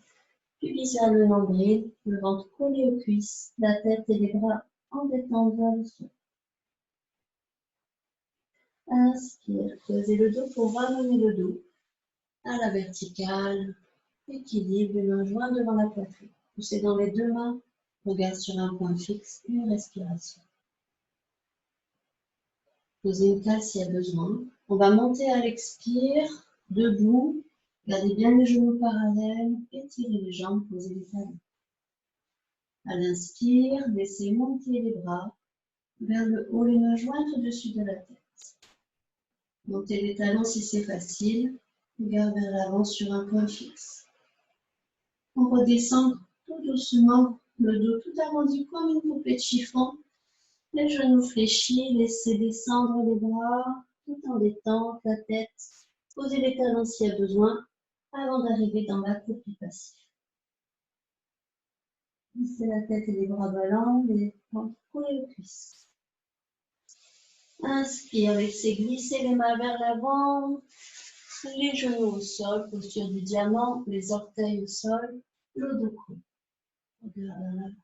Speaker 1: Puis visez le nombril, le ventre collé aux cuisses, la tête et les bras en détente vers le sol. Inspire, creusez le dos pour ramener le dos à la verticale. Équilibre, les mains jointes devant la poitrine. Poussez dans les deux mains. Regarde sur un point fixe, une respiration. Posez une cale s'il y a besoin. On va monter à l'expire, debout. Gardez bien les genoux parallèles. Étirez les jambes, posez les talons. À l'inspire, laissez monter les bras vers le haut, les mains jointes au-dessus de la tête. Montez les talons si c'est facile. Regarde vers l'avant sur un point fixe. On redescend tout doucement, le dos tout arrondi comme une poupée de chiffon. Les genoux fléchis, laissez descendre les bras tout en détente la tête. Posez les talons s'il y a besoin avant d'arriver dans l'accroupi passif. Lissez la tête et les bras ballants, les ventres collés aux cuisses. Inspire, laissez glisser les mains vers l'avant, les genoux au sol, posture du diamant, les orteils au sol, le dos creux. Regarde en avant.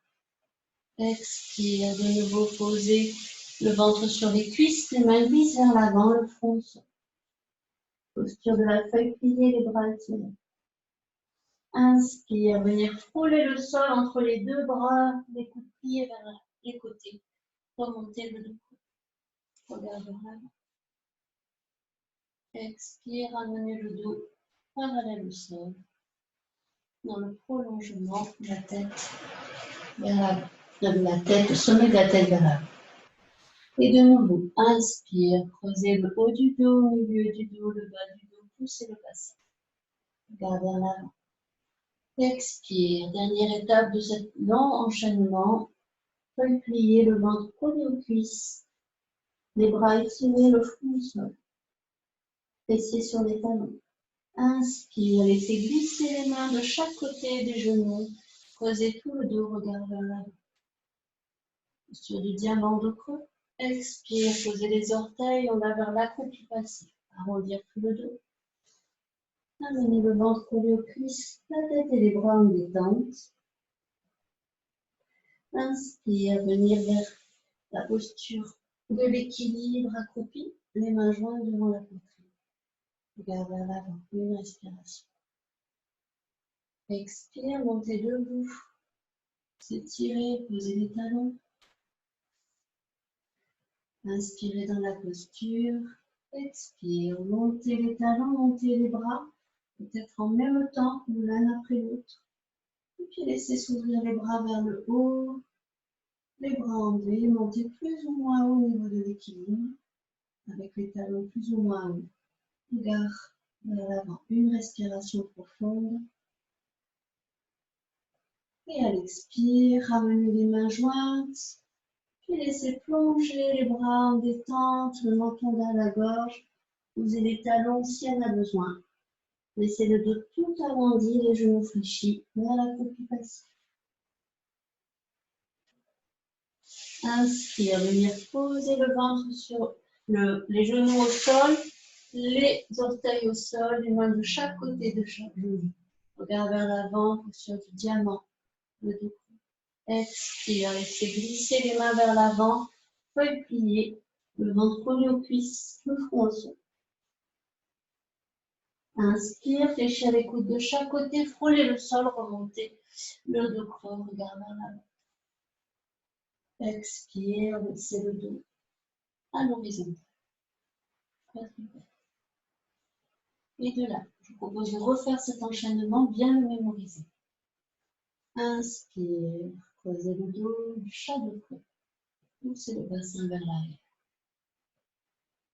Speaker 1: Expire, de nouveau posez le ventre sur les cuisses, les mains glissent vers l'avant, le front au sol. Posture de la feuille pliée, les bras étirés. Inspire, venir frôler le sol entre les deux bras, les coudes pliés vers les côtés. Remontez le dos. Regarde vers l'avant. Expire, amenez le dos parallèle au sol. Dans le prolongement de la tête vers l'avant. La tête, le sommet de la tête vers l'avant. Et de nouveau, inspire, creusez le haut du dos, le milieu du dos, le bas du dos, poussez le bassin. Regardez en avant. Expire, dernière étape de cet long enchaînement. Feuille pliée, le ventre collé aux cuisses. Les bras étirés, le front au sol. Fessiers sur les talons. Inspire, laissez glisser les mains de chaque côté des genoux. Creusez tout le dos, regardez vers l'avant. Posture du diamant de creux. Expire, posez les orteils, on va vers l'accroupi passif. Arrondir tout le dos. Amenez le ventre collé aux cuisses, la tête et les bras en détente. Inspire, venir vers la posture de l'équilibre accroupi, les mains jointes devant la poitrine. Regarde vers l'avant, une respiration. Expire, montez debout. S'étirer, posez les talons. Inspirez dans la posture. Expire, montez les talons, montez les bras. Peut-être en même temps ou l'un après l'autre. Et puis laissez s'ouvrir les bras vers le haut. Les bras en V, montez plus ou moins haut au niveau de l'équilibre. Avec les talons plus ou moins haut. Regard vers l'avant. Une respiration profonde. Et à l'expire, ramenez les mains jointes. Puis laissez plonger les bras en détente, le menton dans la gorge. Posez les talons si y en a besoin. Laissez le dos tout arrondi, les genoux fléchis vers la copie passive. Inspire, venir poser le ventre sur les genoux au sol, les orteils au sol, les mains de chaque côté de chaque genou. Regard vers l'avant, posture du diamant, le dos. Expire, laissez glisser les mains vers l'avant, feuille pliée, le ventre collé aux cuisses, le front au sol. Inspire, fléchir les coudes de chaque côté, frôler le sol, remonter le dos creux, regard vers l'avant. Expire, laissez le dos à l'horizon. Et de là, je vous propose de refaire cet enchaînement, bien le mémoriser. Inspire, creusez le dos, chat de creux. Poussez le bassin vers l'arrière.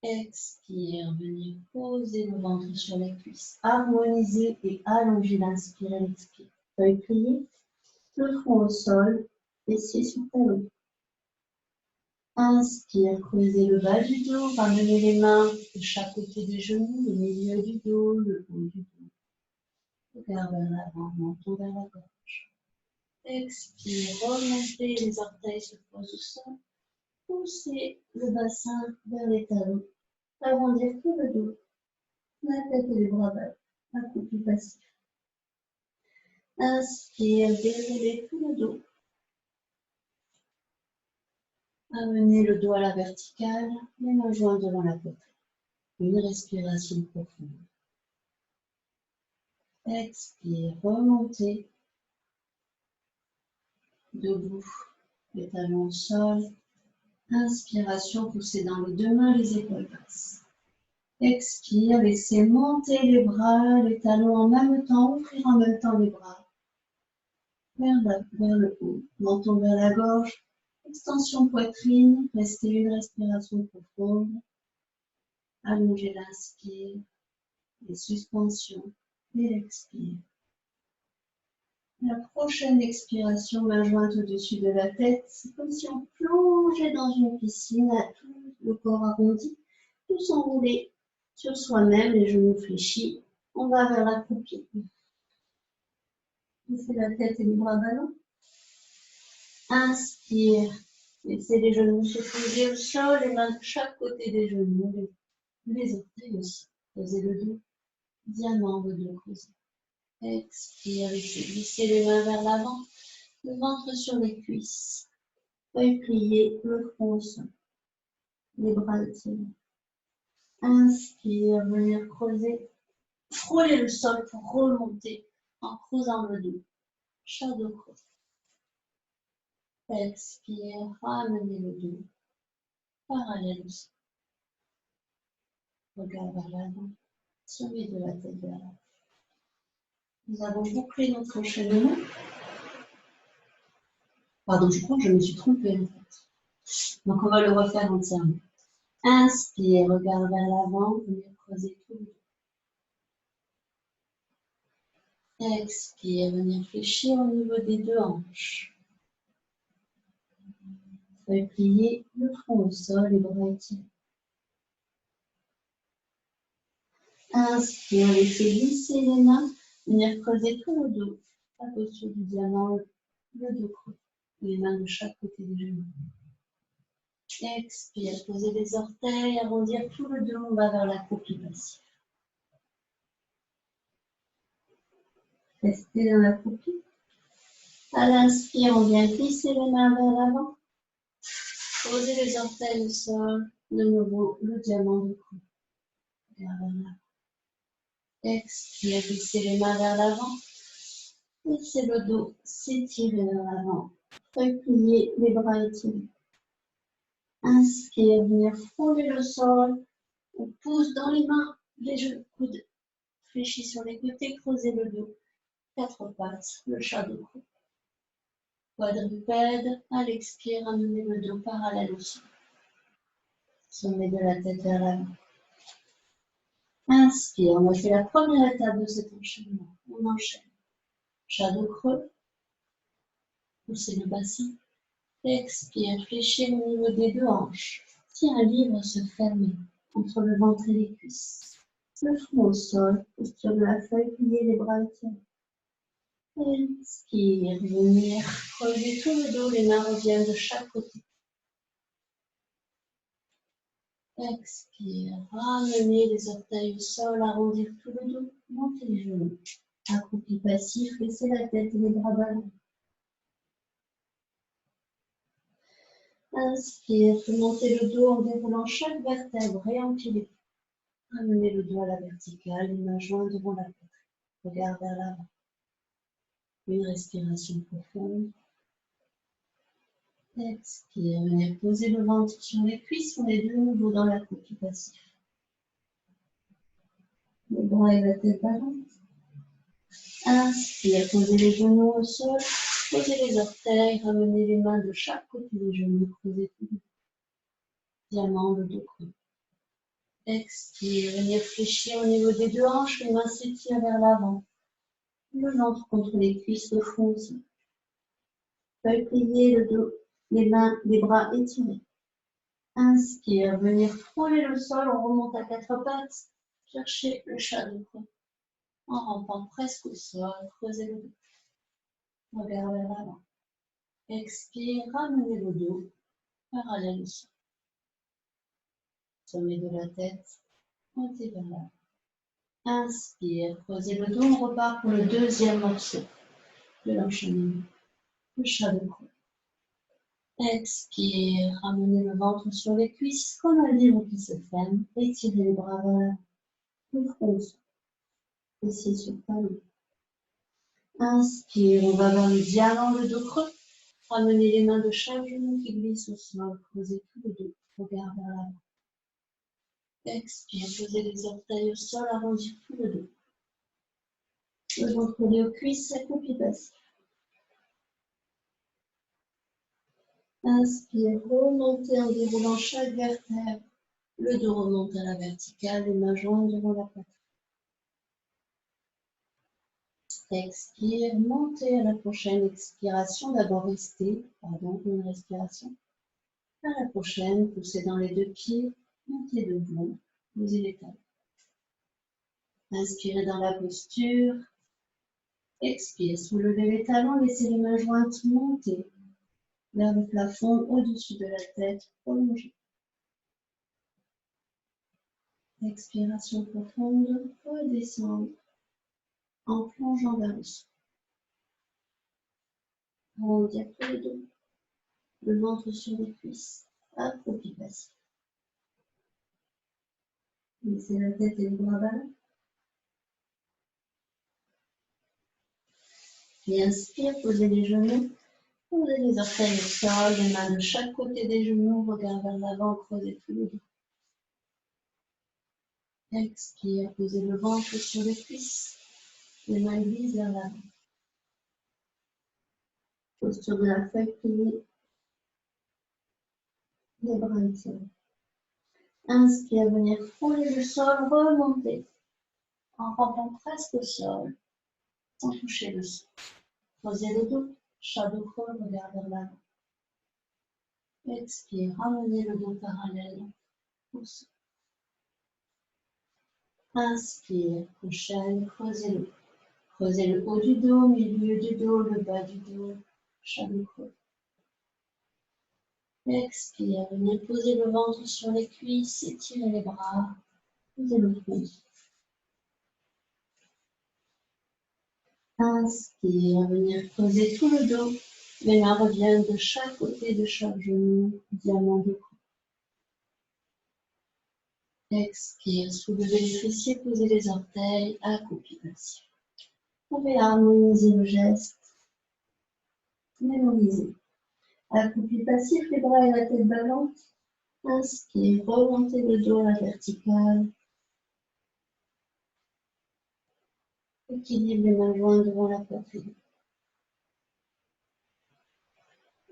Speaker 1: Expire, venir poser le ventre sur les cuisses. Harmoniser et allonger l'inspire et l'expire. Feuille pliée, le front au sol, fessiers sur talons. Inspire, creusez le bas du dos, ramenez les mains de chaque côté des genoux, le milieu du dos, le haut du dos. Regard vers l'avant, menton vers la gorge. Expire, remontez, les orteils se posent au sol. Poussez le bassin vers les talons. Arrondir tout le dos. La tête et les bras bas. Accroupi passif. Inspire, déroulez tout le dos. Amenez le dos à la verticale, les mains jointes devant la poitrine. Une respiration profonde. Expire, remontez. Debout, les talons au sol. Inspiration, poussez dans les deux mains, les épaules basses. Expire, laissez monter les bras, les talons en même temps, ouvrir en même temps les bras. Vers le haut, menton vers la gorge, extension poitrine, restez une respiration profonde. Allongez l'inspire, les suspensions et l'expire. La prochaine expiration, main jointe au-dessus de la tête, c'est comme si on plongeait dans une piscine à tout le corps arrondi, tous enroulés sur soi-même, les genoux fléchis. On va vers la croupie. Laissez la tête et les bras ballants. Inspire. Laissez les genoux se poser au sol, les mains de chaque côté des genoux, les orteils aussi. Posez le dos, diamant de dos creusé. Expire, laissez glisser les mains vers l'avant, le ventre sur les cuisses. Feuille pliée, le front au sol. Les bras étirés. Inspire, venir creuser. Frôler le sol pour remonter en creusant le dos. Shadow creux. Expire, ramenez le dos. Parallèle au sol. Regard vers l'avant. Sommet de la tête vers l'avant. Nous avons bouclé notre enchaînement. Pardon, je crois que je me suis trompée en fait. Donc on va le refaire entièrement. Inspire, regard vers l'avant, venir creuser tout le dos. Expire, venir fléchir au niveau des deux hanches. Feuille pliée, le front au sol, les bras étirés. Inspire, laissez glisser les mains, venir creuser tout le dos. La posture du diamant, le dos creux. Les mains de chaque côté des genoux. Expire, posez les orteils, arrondir tout le dos, on va vers la croupie passive. Restez dans la croupie. À l'inspire, on vient glisser les mains vers l'avant. Posez les orteils au sol. De nouveau, le diamant de cou. Vers l'avant. Expire, glissez les mains vers l'avant. Laissez le dos s'étirer vers l'avant. Feuille pliée, les bras étirés. Inspire, venir frôler le sol. On pousse dans les mains, les genoux, coudes fléchis sur les côtés, creusez le dos. Quatre pattes, le shadow creux. Quadrupède, à l'expire, amenez le dos parallèle au sol. Sommet de la tête vers l'avant. Inspire, on a fait la première étape de cet enchaînement. On enchaîne. Shadow creux. Poussez le bassin. Expire, fléchir au niveau des deux hanches. Si un livre se ferme entre le ventre et les cuisses. Le front au sol, posture de la feuille, pliez les bras étirés. Inspire, venir creuser tout le dos, les mains reviennent de chaque côté. Expire, ramenez les orteils au sol, arrondir tout le dos, montez les genoux. Accroupi passif, laissez la tête et les bras ballants. Inspire, montez le dos en déroulant chaque vertèbre et empilez. Ramenez le dos à la verticale, les mains jointes devant la poitrine. Regard vers l'avant. Une respiration profonde. Expire, venez poser le ventre sur les cuisses, on est de nouveau dans la croupie passive. Les bras et la tête ballants. Inspire, posez les genoux au sol, posez les orteils, ramenez les mains de chaque côté des genoux, creusez tout le dos. Diamant, le dos creux. Expire, venez fléchir au niveau des deux hanches, les mains s'étirent vers l'avant. Le ventre contre les cuisses, le front aussi. Feuille pliée, le dos, les mains, les bras étirés. Inspire, venir frôler le sol, on remonte à quatre pattes. Cherchez le shadow creux. En rampant presque au sol, creusez le dos. Regard vers l'avant. Expire, ramenez le dos, parallèle au sol. Sommet de la tête, montez vers l'avant. Inspire, creusez le dos, on repart pour le deuxième morceau de l'enchaînement. Le shadow creux. Expire, ramenez le ventre sur les cuisses comme un livre qui se ferme. Étirez les bras vers l'avant. Le front au sol. Ici sur talon. Inspire, on va vers le diamant, le dos creux. Ramenez les mains de chaque genou qui glisse au sol. Creusez tout le dos. Regard vers l'avant. Expire, posez les orteils au sol, arrondir tout le dos. Le ventre collé aux cuisses, accroupi passif. Inspire, remontez en déroulant chaque vertèbre. Le dos remonte à la verticale, les mains jointes devant la poitrine. Expire, montez à la prochaine expiration. D'abord restez, une respiration. À la prochaine, poussez dans les deux pieds, montez debout, posez les talons. Inspirez dans la posture. Expire, soulevez les talons, laissez les mains jointes monter vers le plafond au-dessus de la tête, prolongée. Expiration profonde, redescendre en plongeant vers le sol. Arrondir tout le dos, le ventre sur les cuisses, accroupi passif. Laissez la tête et les bras bas. Puis inspire, posez les genoux, posez les orteils au sol, les mains de chaque côté des genoux, regard vers l'avant, creusez tout le dos. Expire, posez le ventre sur les cuisses, les mains glissent vers l'avant. Posture de la feuille pliée, les bras étirés. Inspire, venir frôler le sol, remonter en rampant presque au sol, sans toucher le sol. Creusez le dos, chat de creux, regard vers l'avant. Expire, ramenez le dos parallèle au sol. Inspire, prochaine, creusez le dos. Creusez le haut du dos, milieu du dos, le bas du dos, chat de creux. Expire, venez poser le ventre sur les cuisses, étirez les bras, posez le front. Inspire, venir creuser tout le dos. Les mains reviennent de chaque côté de chaque genou, diamant de cou. Expire, soulevez les fessiers, posez les orteils, accroupi passif. Vous pouvez harmoniser le geste, mémoriser. Accroupi passif, les bras et la tête ballante. Inspire, remontez le dos à la verticale. Équilibre les mains jointes devant la poitrine.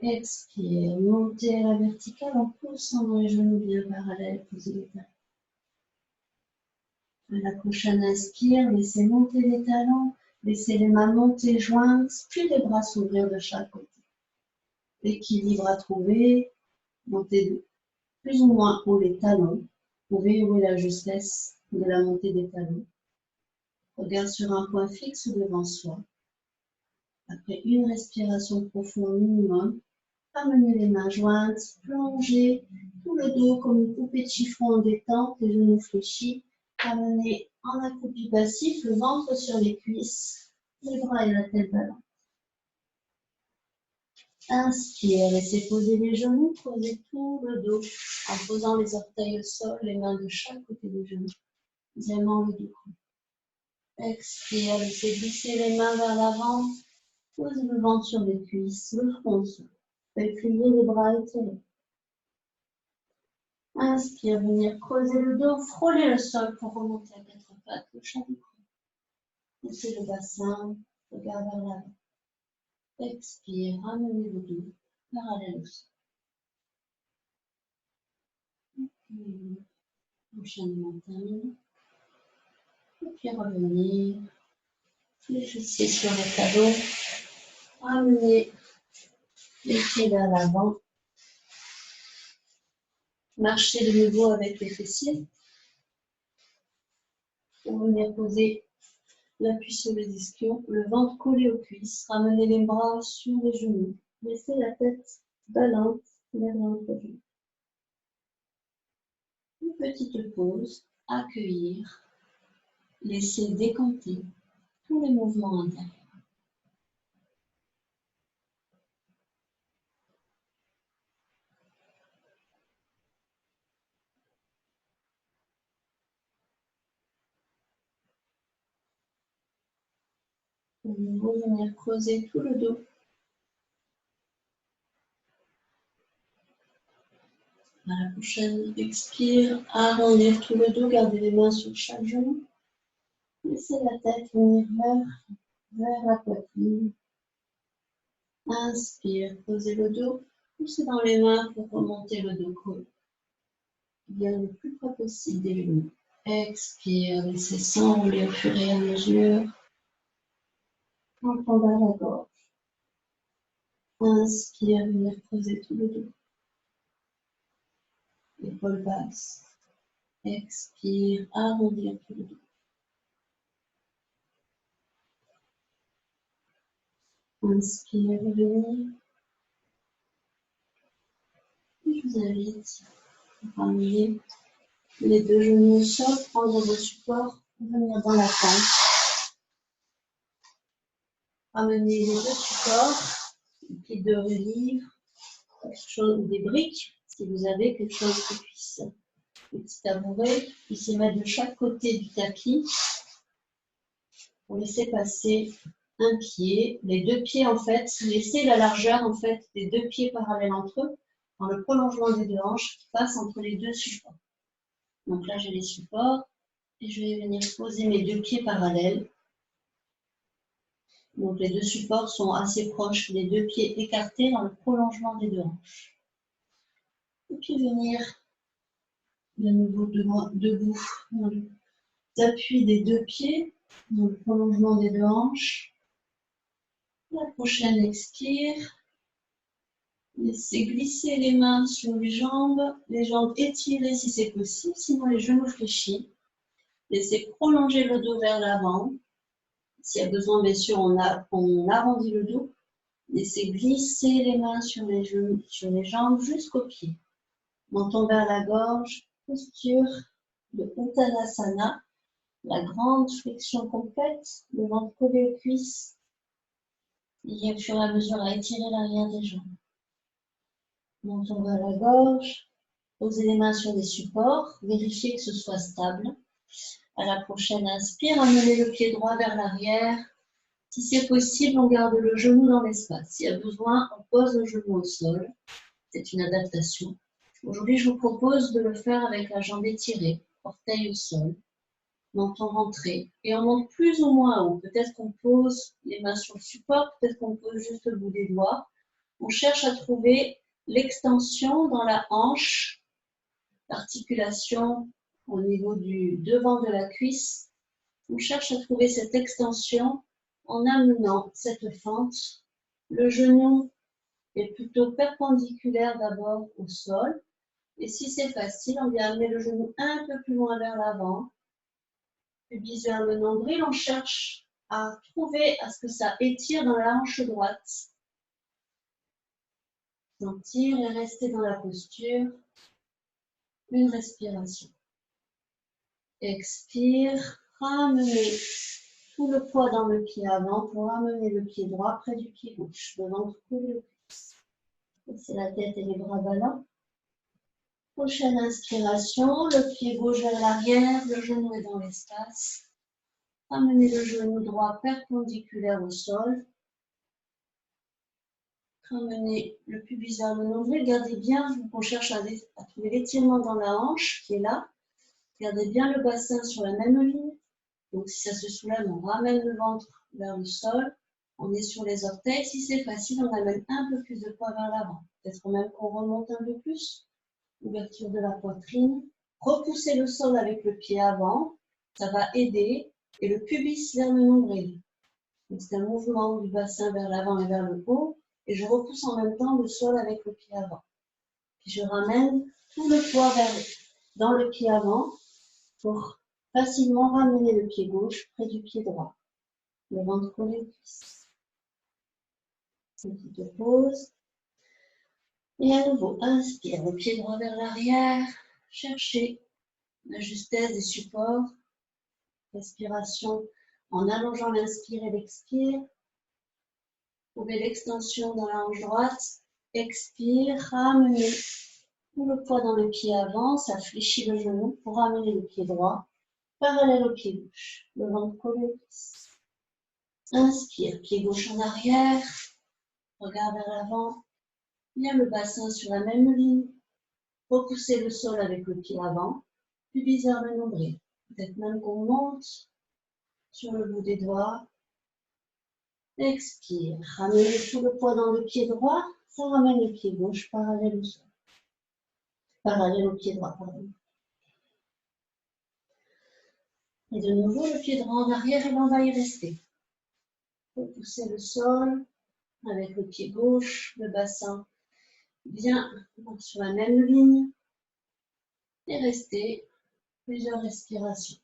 Speaker 1: Expire, montez à la verticale en poussant dans les genoux bien parallèles, posez les talons. À la prochaine inspire, laissez monter les talons, laissez les mains monter jointes, puis les bras s'ouvrir de chaque côté. L'équilibre à trouver, montez plus ou moins haut les talons. Vous pouvez ouvrir la justesse de la montée des talons. Regard sur un point fixe devant soi. Après une respiration profonde minimum, amenez les mains jointes, plongez tout le dos comme une poupée de chiffon en détente, les genoux fléchis. Amenez en accroupi passif, le ventre sur les cuisses, les bras et la tête ballants. Inspire, laissez poser les genoux, creusez tout le dos en posant les orteils au sol, les mains de chaque côté des genoux. Diamant le dos creux. Expire, laissez glisser les mains vers l'avant, posez le ventre sur les cuisses, le front au sol. Faites plier les bras étirés. Inspire, venir creuser le dos, frôler le sol pour remonter à quatre pattes, le chat de creux. Laissez le bassin, regard vers l'avant. Expire, ramenez le dos, parallèle au sol. Enchaînement terminé. Et puis revenir, les fessiers sur les talons, ramener les pieds vers l'avant. Marchez de nouveau avec les fessiers. Pour venir poser l'appui sur les ischions, le ventre collé aux cuisses. Ramenez les bras sur les genoux. Laissez la tête ballante vers l'entrejambe. Une petite pause, accueillir, laisser décanter tous les mouvements intérieurs. De nouveau, venir creuser tout le dos. À la prochaine expire, arrondir tout le dos, gardez les mains sur chaque genou. Laissez la tête venir vers la poitrine. Inspire, posez le dos, poussez dans les mains pour remonter le dos creux. Bien le plus près possible des genoux. Expire, laissez s'enrouler au fur et à mesure. Menton vers la gorge. Inspire, venir creuser tout le dos. Épaules basses. Expire, arrondir tout le dos. Inspire, revenir. Et je vous invite à ramener les deux genoux au sol, prendre vos supports, venir dans la pente. Ramener les deux supports, des pieds de relief, quelque chose, ou des briques, si vous avez quelque chose qui puisse, des petits tabourets, puissiez mettre de chaque côté du tapis pour laisser passer un pied, les deux pieds en fait, laissez la largeur en fait des deux pieds parallèles entre eux, dans le prolongement des deux hanches qui passe entre les deux supports. Donc là j'ai les supports et je vais venir poser mes deux pieds parallèles. Donc les deux supports sont assez proches, les deux pieds écartés dans le prolongement des deux hanches. Et puis venir de nouveau debout, dans l'appui des deux pieds, dans le prolongement des deux hanches. La prochaine expire. Laissez glisser les mains sur les jambes étirées si c'est possible, sinon les genoux fléchis. Laissez prolonger le dos vers l'avant. S'il y a besoin, bien sûr, on arrondit le dos. Laissez glisser les mains sur les genoux, sur les jambes jusqu'aux pieds. Menton vers la gorge, posture de Uttanasana, la grande flexion complète, le ventre collé aux cuisses. Et au fur et à mesure à étirer l'arrière des jambes. Menton vers la gorge, posez les mains sur des supports, vérifiez que ce soit stable. À la prochaine inspire, amenez le pied droit vers l'arrière. Si c'est possible, on garde le genou dans l'espace. S'il y a besoin, on pose le genou au sol. C'est une adaptation. Aujourd'hui, je vous propose de le faire avec la jambe étirée, orteil au sol, menton rentré. Et on monte plus ou moins haut. Peut-être qu'on pose les mains sur le support, peut-être qu'on pose juste le bout des doigts. On cherche à trouver l'extension dans la hanche, l'articulation au niveau du devant de la cuisse. On cherche à trouver cette extension en amenant cette fente. Le genou est plutôt perpendiculaire d'abord au sol. Et si c'est facile, on vient amener le genou un peu plus loin vers l'avant. Pubis vers le nombril, on cherche à trouver à ce que ça étire dans la hanche droite. Sentir et rester dans la posture. Une respiration. Expire, ramenez tout le poids dans le pied avant pour ramener le pied droit près du pied gauche. Le ventre collé aux cuisses. Laissez la tête et les bras ballants. Prochaine inspiration, le pied gauche vers l'arrière, le genou est dans l'espace. Ramenez le genou droit perpendiculaire au sol. Ramenez le pubis vers le nombril. Gardez bien, on cherche à trouver l'étirement dans la hanche qui est là. Gardez bien le bassin sur la même ligne. Donc si ça se soulève, on ramène le ventre vers le sol. On est sur les orteils. Si c'est facile, on amène un peu plus de poids vers l'avant. Peut-être même qu'on remonte un peu plus. Ouverture de la poitrine. Repoussez le sol avec le pied avant. Ça va aider. Et le pubis vers le nombril. C'est un mouvement du bassin vers l'avant et vers le haut. Et je repousse en même temps le sol avec le pied avant. Puis je ramène tout le poids dans le pied avant pour facilement ramener le pied gauche près du pied droit. Le ventre collé aux cuisses. Une petite pause. Et à nouveau, inspire, le pied droit vers l'arrière. Cherchez la justesse des supports. Respiration en allongeant l'inspire et l'expire. Trouvez l'extension dans la hanche droite. Expire, ramenez tout le poids dans le pied avant. Ça fléchit le genou pour ramener le pied droit parallèle au pied gauche. Le ventre collé aux cuisses. Inspire, pied gauche en arrière, regard vers l'avant. Bien le bassin sur la même ligne. Repoussez le sol avec le pied avant, puis vers le nombril. Peut-être même qu'on monte sur le bout des doigts. Expire. Ramenez tout le poids dans le pied droit. Ça ramène le pied gauche parallèle au sol. Parallèle au pied droit, pardon. Et de nouveau, le pied droit en arrière et l'on va y rester. Repoussez le sol avec le pied gauche, le bassin bien sur la même ligne. Et restez plusieurs respirations.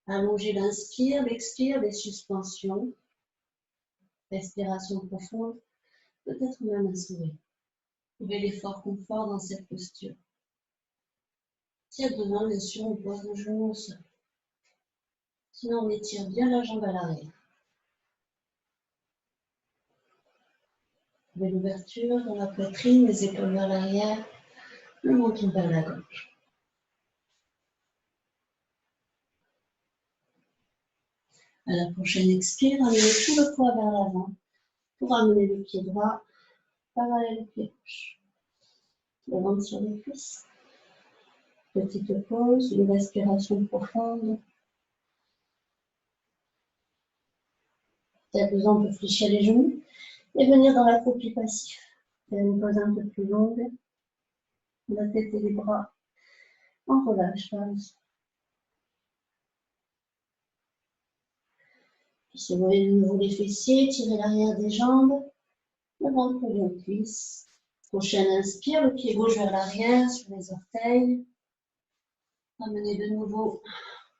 Speaker 1: Allongez l'inspire, l'expire, des suspensions. Respiration profonde, peut-être même un sourire. Trouvez l'effort confort dans cette posture. Si elle besoin, bien sûr, on pose le genou au sol. Sinon, on étire bien la jambe à l'arrière. Trouvez l'ouverture dans la poitrine, les épaules vers l'arrière, le menton vers la gorge. À la prochaine expire, amenez tout le poids vers l'avant pour amener le pied droit parallèle au pied gauche. Le ventre sur les cuisses. Petite pause, une respiration profonde. Si à besoin, on peut fléchir les genoux et venir dans la copie passive. Faire une pause un peu plus longue. La tête et les bras en relâche par le sol. Puis soulevez de nouveau les fessiers, tirez l'arrière des jambes, le ventre collé aux cuisses. Prochaine inspire, le pied gauche vers l'arrière sur les orteils. Ramenez de nouveau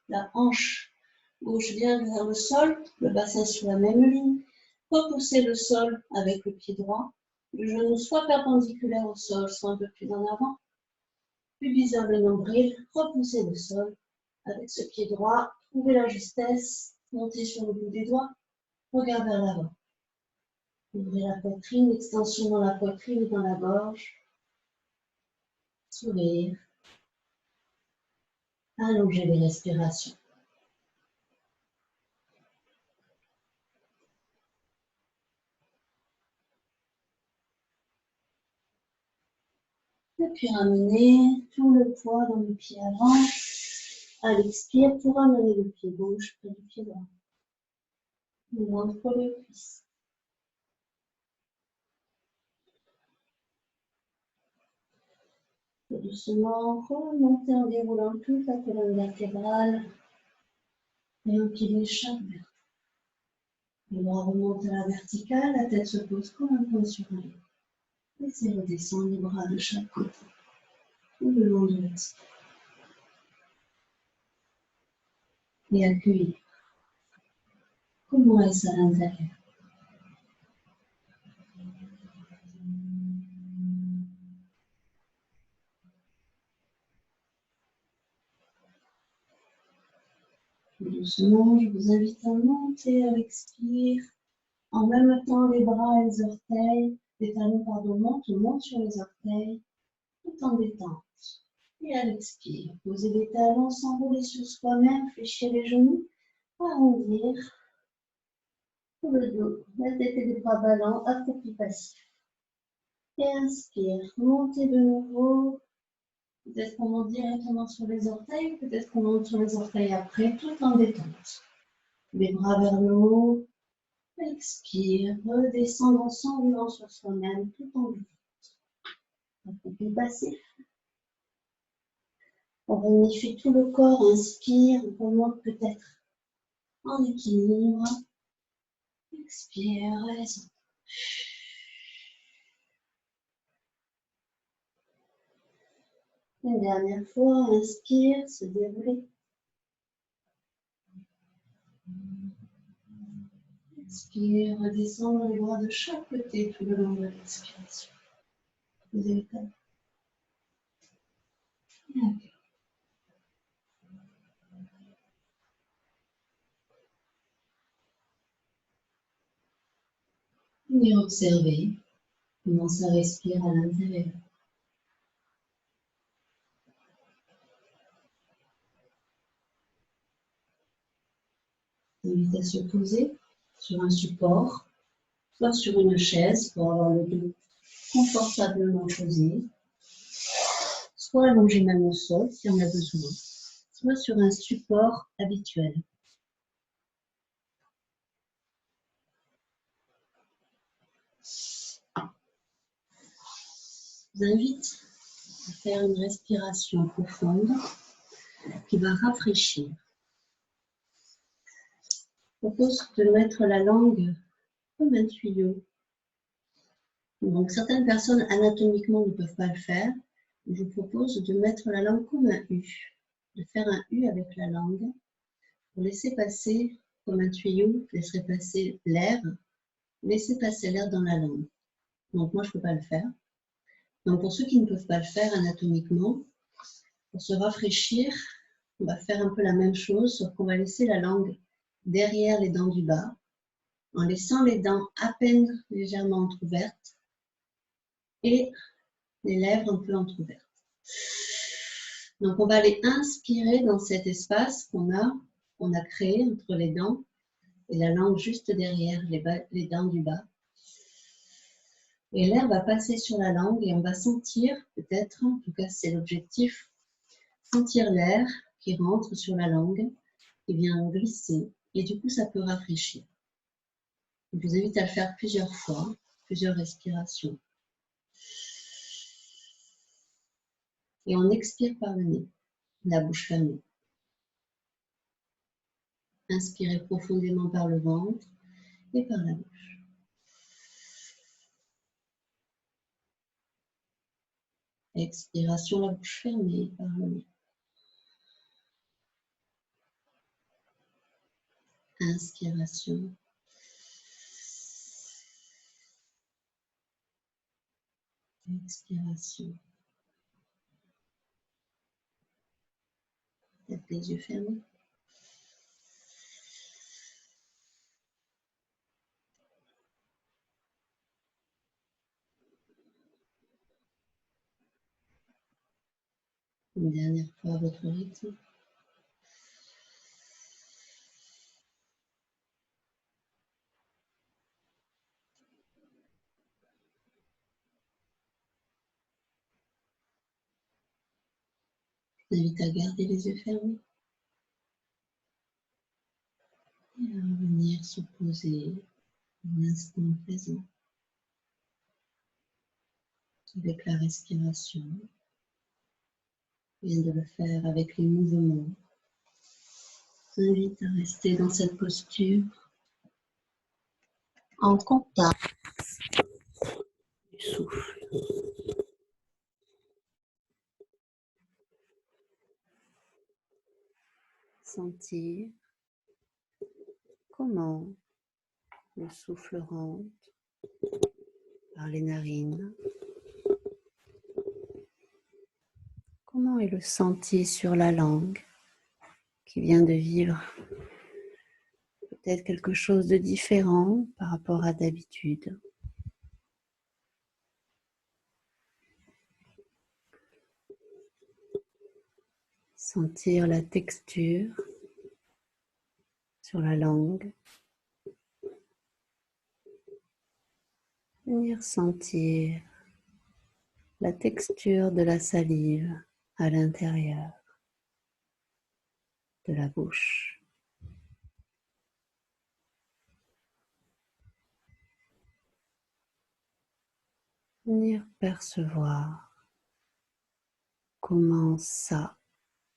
Speaker 1: la hanche gauche bien vers le sol, le bassin sur la même ligne. Repoussez le sol avec le pied droit. Le genou soit perpendiculaire au sol, soit un peu plus en avant. Puis visez le nombril, repoussez le sol avec ce pied droit. Trouvez la justesse, montez sur le bout des doigts, regard vers l'avant. Ouvrez la poitrine, extension dans la poitrine et dans la gorge. Sourire. Allongez les respirations. Et puis ramenez tout le poids dans le pied avant. À l'expire, pour ramener le pied gauche près du pied droit. Le ventre pour les cuisses. Et doucement, remontez en déroulant toute la colonne vertébrale et empilez chaque vertèbre. Les bras remontent à la verticale, la tête se pose comme un point sur un lit. Laissez redescendre les bras de chaque côté, tout le long de l'expire. Et accueillir. Comment est-ce à l'intérieur? Doucement, je vous invite à monter à l'expire. En même temps, les bras et les orteils, les talons, pardon, montent sur les orteils, tout en détente. Et à l'expire, posez les talons, s'enrouler sur soi-même, fléchir les genoux, arrondir tout le dos, la tête et les bras ballants, accroupi passif. Et inspire, montez de nouveau. Peut-être qu'on monte directement sur les orteils, peut-être qu'on monte sur les orteils après, tout en détente. Les bras vers le haut. Expire, redescendre en s'enroulant sur soi-même, tout en détente. Accroupi passif. On réunifie tout le corps, inspire, on remonte peut-être en équilibre. Expire, redescend. Une dernière fois, inspire, se dérouler. Expire, redescendre les bras de chaque côté tout le long de l'expiration. Vous êtes prêts? Et observez comment ça respire à l'intérieur. Je vous invite à se poser sur un support, soit sur une chaise pour avoir le dos confortablement posé, soit allongé même au sol si on a besoin, soit sur un support habituel. Je vous invite à faire une respiration profonde qui va rafraîchir. Je propose de mettre la langue comme un tuyau. Donc certaines personnes anatomiquement ne peuvent pas le faire. Je vous propose de mettre la langue comme un U, de faire un U avec la langue pour laisser passer comme un tuyau, laisser passer l'air dans la langue. Donc moi je ne peux pas le faire. Donc pour ceux qui ne peuvent pas le faire anatomiquement, pour se rafraîchir, on va faire un peu la même chose, sauf qu'on va laisser la langue derrière les dents du bas, en laissant les dents à peine légèrement entrouvertes et les lèvres un peu entrouvertes. Donc on va aller inspirer dans cet espace qu'on a créé entre les dents et la langue juste derrière les dents du bas. Et l'air va passer sur la langue et on va sentir, peut-être, en tout cas c'est l'objectif, sentir l'air qui rentre sur la langue, qui vient glisser, et du coup ça peut rafraîchir. Je vous invite à le faire plusieurs fois, plusieurs respirations. Et on expire par le nez, la bouche fermée. Inspirez profondément par le ventre et par la bouche. Expiration, la bouche fermée par le nez. Inspiration. Expiration. Peut-être les yeux fermés. Une dernière fois à votre rythme. Je vous invite à garder les yeux fermés et à revenir se poser en instant présent avec la respiration. Je viens de le faire avec les mouvements. Je vous invite à rester dans cette posture en contact du souffle. Sentir comment le souffle rentre par les narines. Comment est le senti sur la langue qui vient de vivre peut-être quelque chose de différent par rapport à d'habitude. Sentir la texture sur la langue. Venir sentir la texture de la salive à l'intérieur de la bouche. Venir percevoir comment ça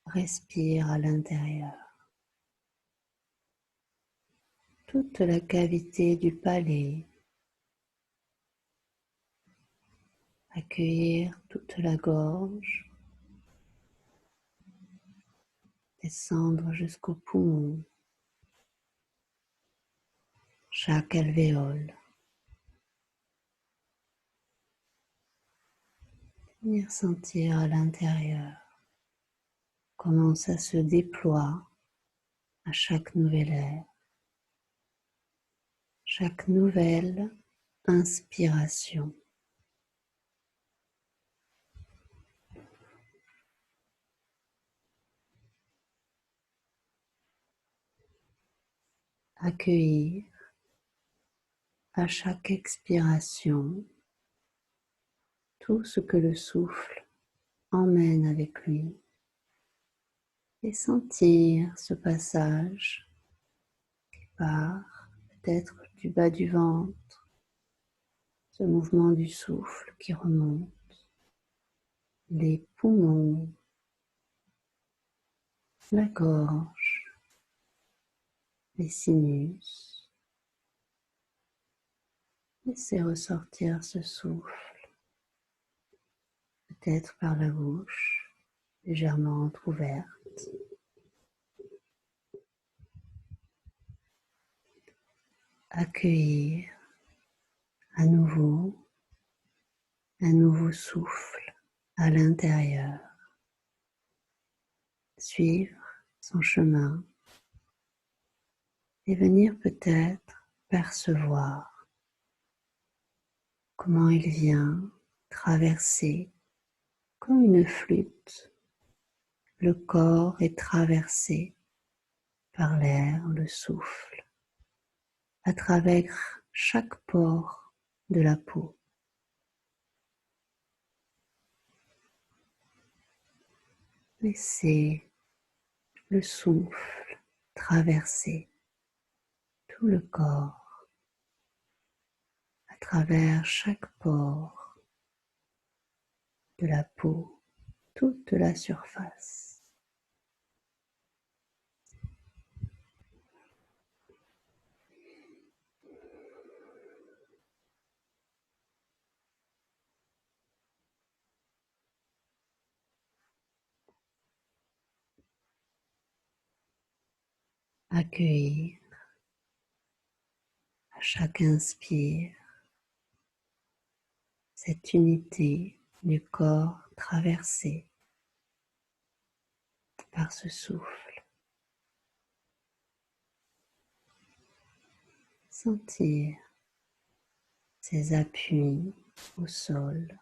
Speaker 1: respire à l'intérieur. Toute la cavité du palais. Accueillir toute la gorge. Descendre jusqu'au poumon. Chaque alvéole. Venir sentir à l'intérieur comment ça se déploie à chaque nouvel air, chaque nouvelle inspiration. Accueillir
Speaker 2: à chaque expiration tout ce que le souffle emmène avec lui et sentir ce passage qui part peut-être du bas du ventre, ce mouvement du souffle qui remonte, les poumons, la gorge, les sinus. Laissez ressortir ce souffle, peut-être par la bouche, légèrement entrouverte. Accueillir à nouveau un nouveau souffle à l'intérieur. Suivre son chemin et venir peut-être percevoir comment il vient traverser comme une flûte. Le corps est traversé par l'air, le souffle, à travers chaque pore de la peau. Laissez le souffle traverser tout le corps, à travers chaque pore de la peau, toute la surface. Accueillir à chaque inspire cette unité du corps traversé par ce souffle. Sentir ses appuis au sol.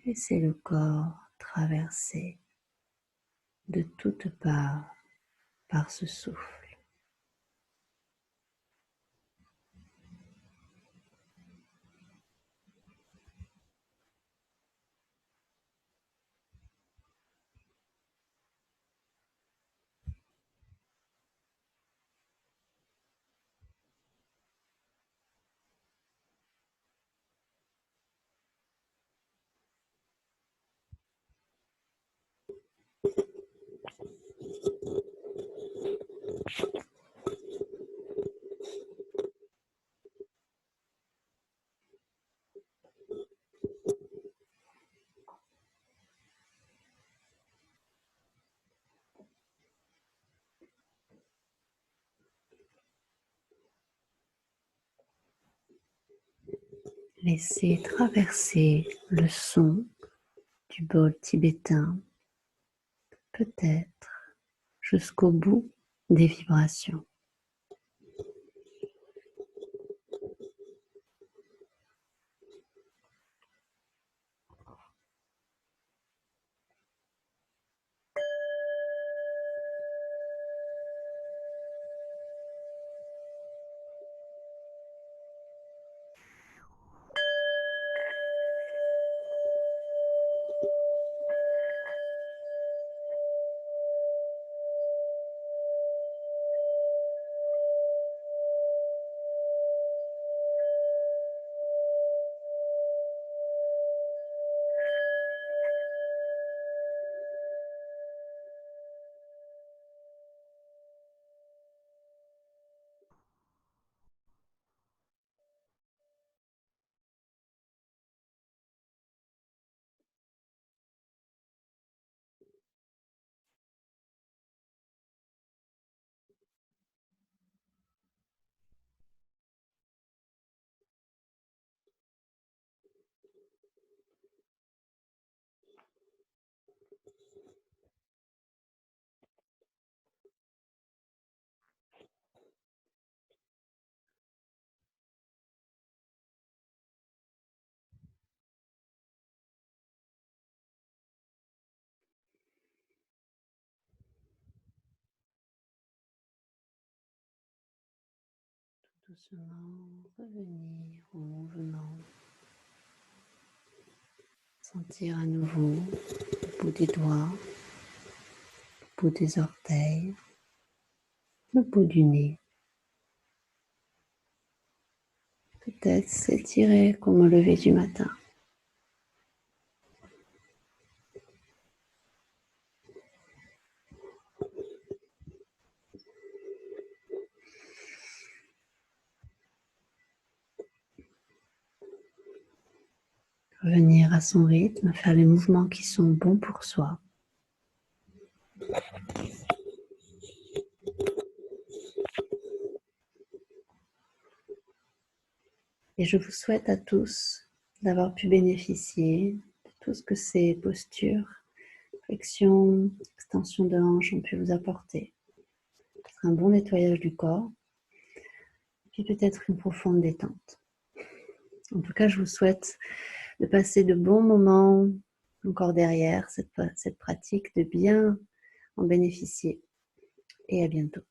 Speaker 2: Laisser le corps traverser de toutes parts par ce souffle. Laissez traverser le son du bol tibétain, peut-être jusqu'au bout des vibrations. doucement revenir au mouvement. Sentir à nouveau le bout des doigts, le bout des orteils, le bout du nez. Peut-être s'étirer comme au lever du matin. Revenir à son rythme, faire les mouvements qui sont bons pour soi. Et je vous souhaite à tous d'avoir pu bénéficier de tout ce que ces postures, flexion, extension de hanche ont pu vous apporter. Un bon nettoyage du corps, puis peut-être une profonde détente. En tout cas, je vous souhaite de passer de bons moments encore derrière cette pratique, de bien en bénéficier. Et à bientôt.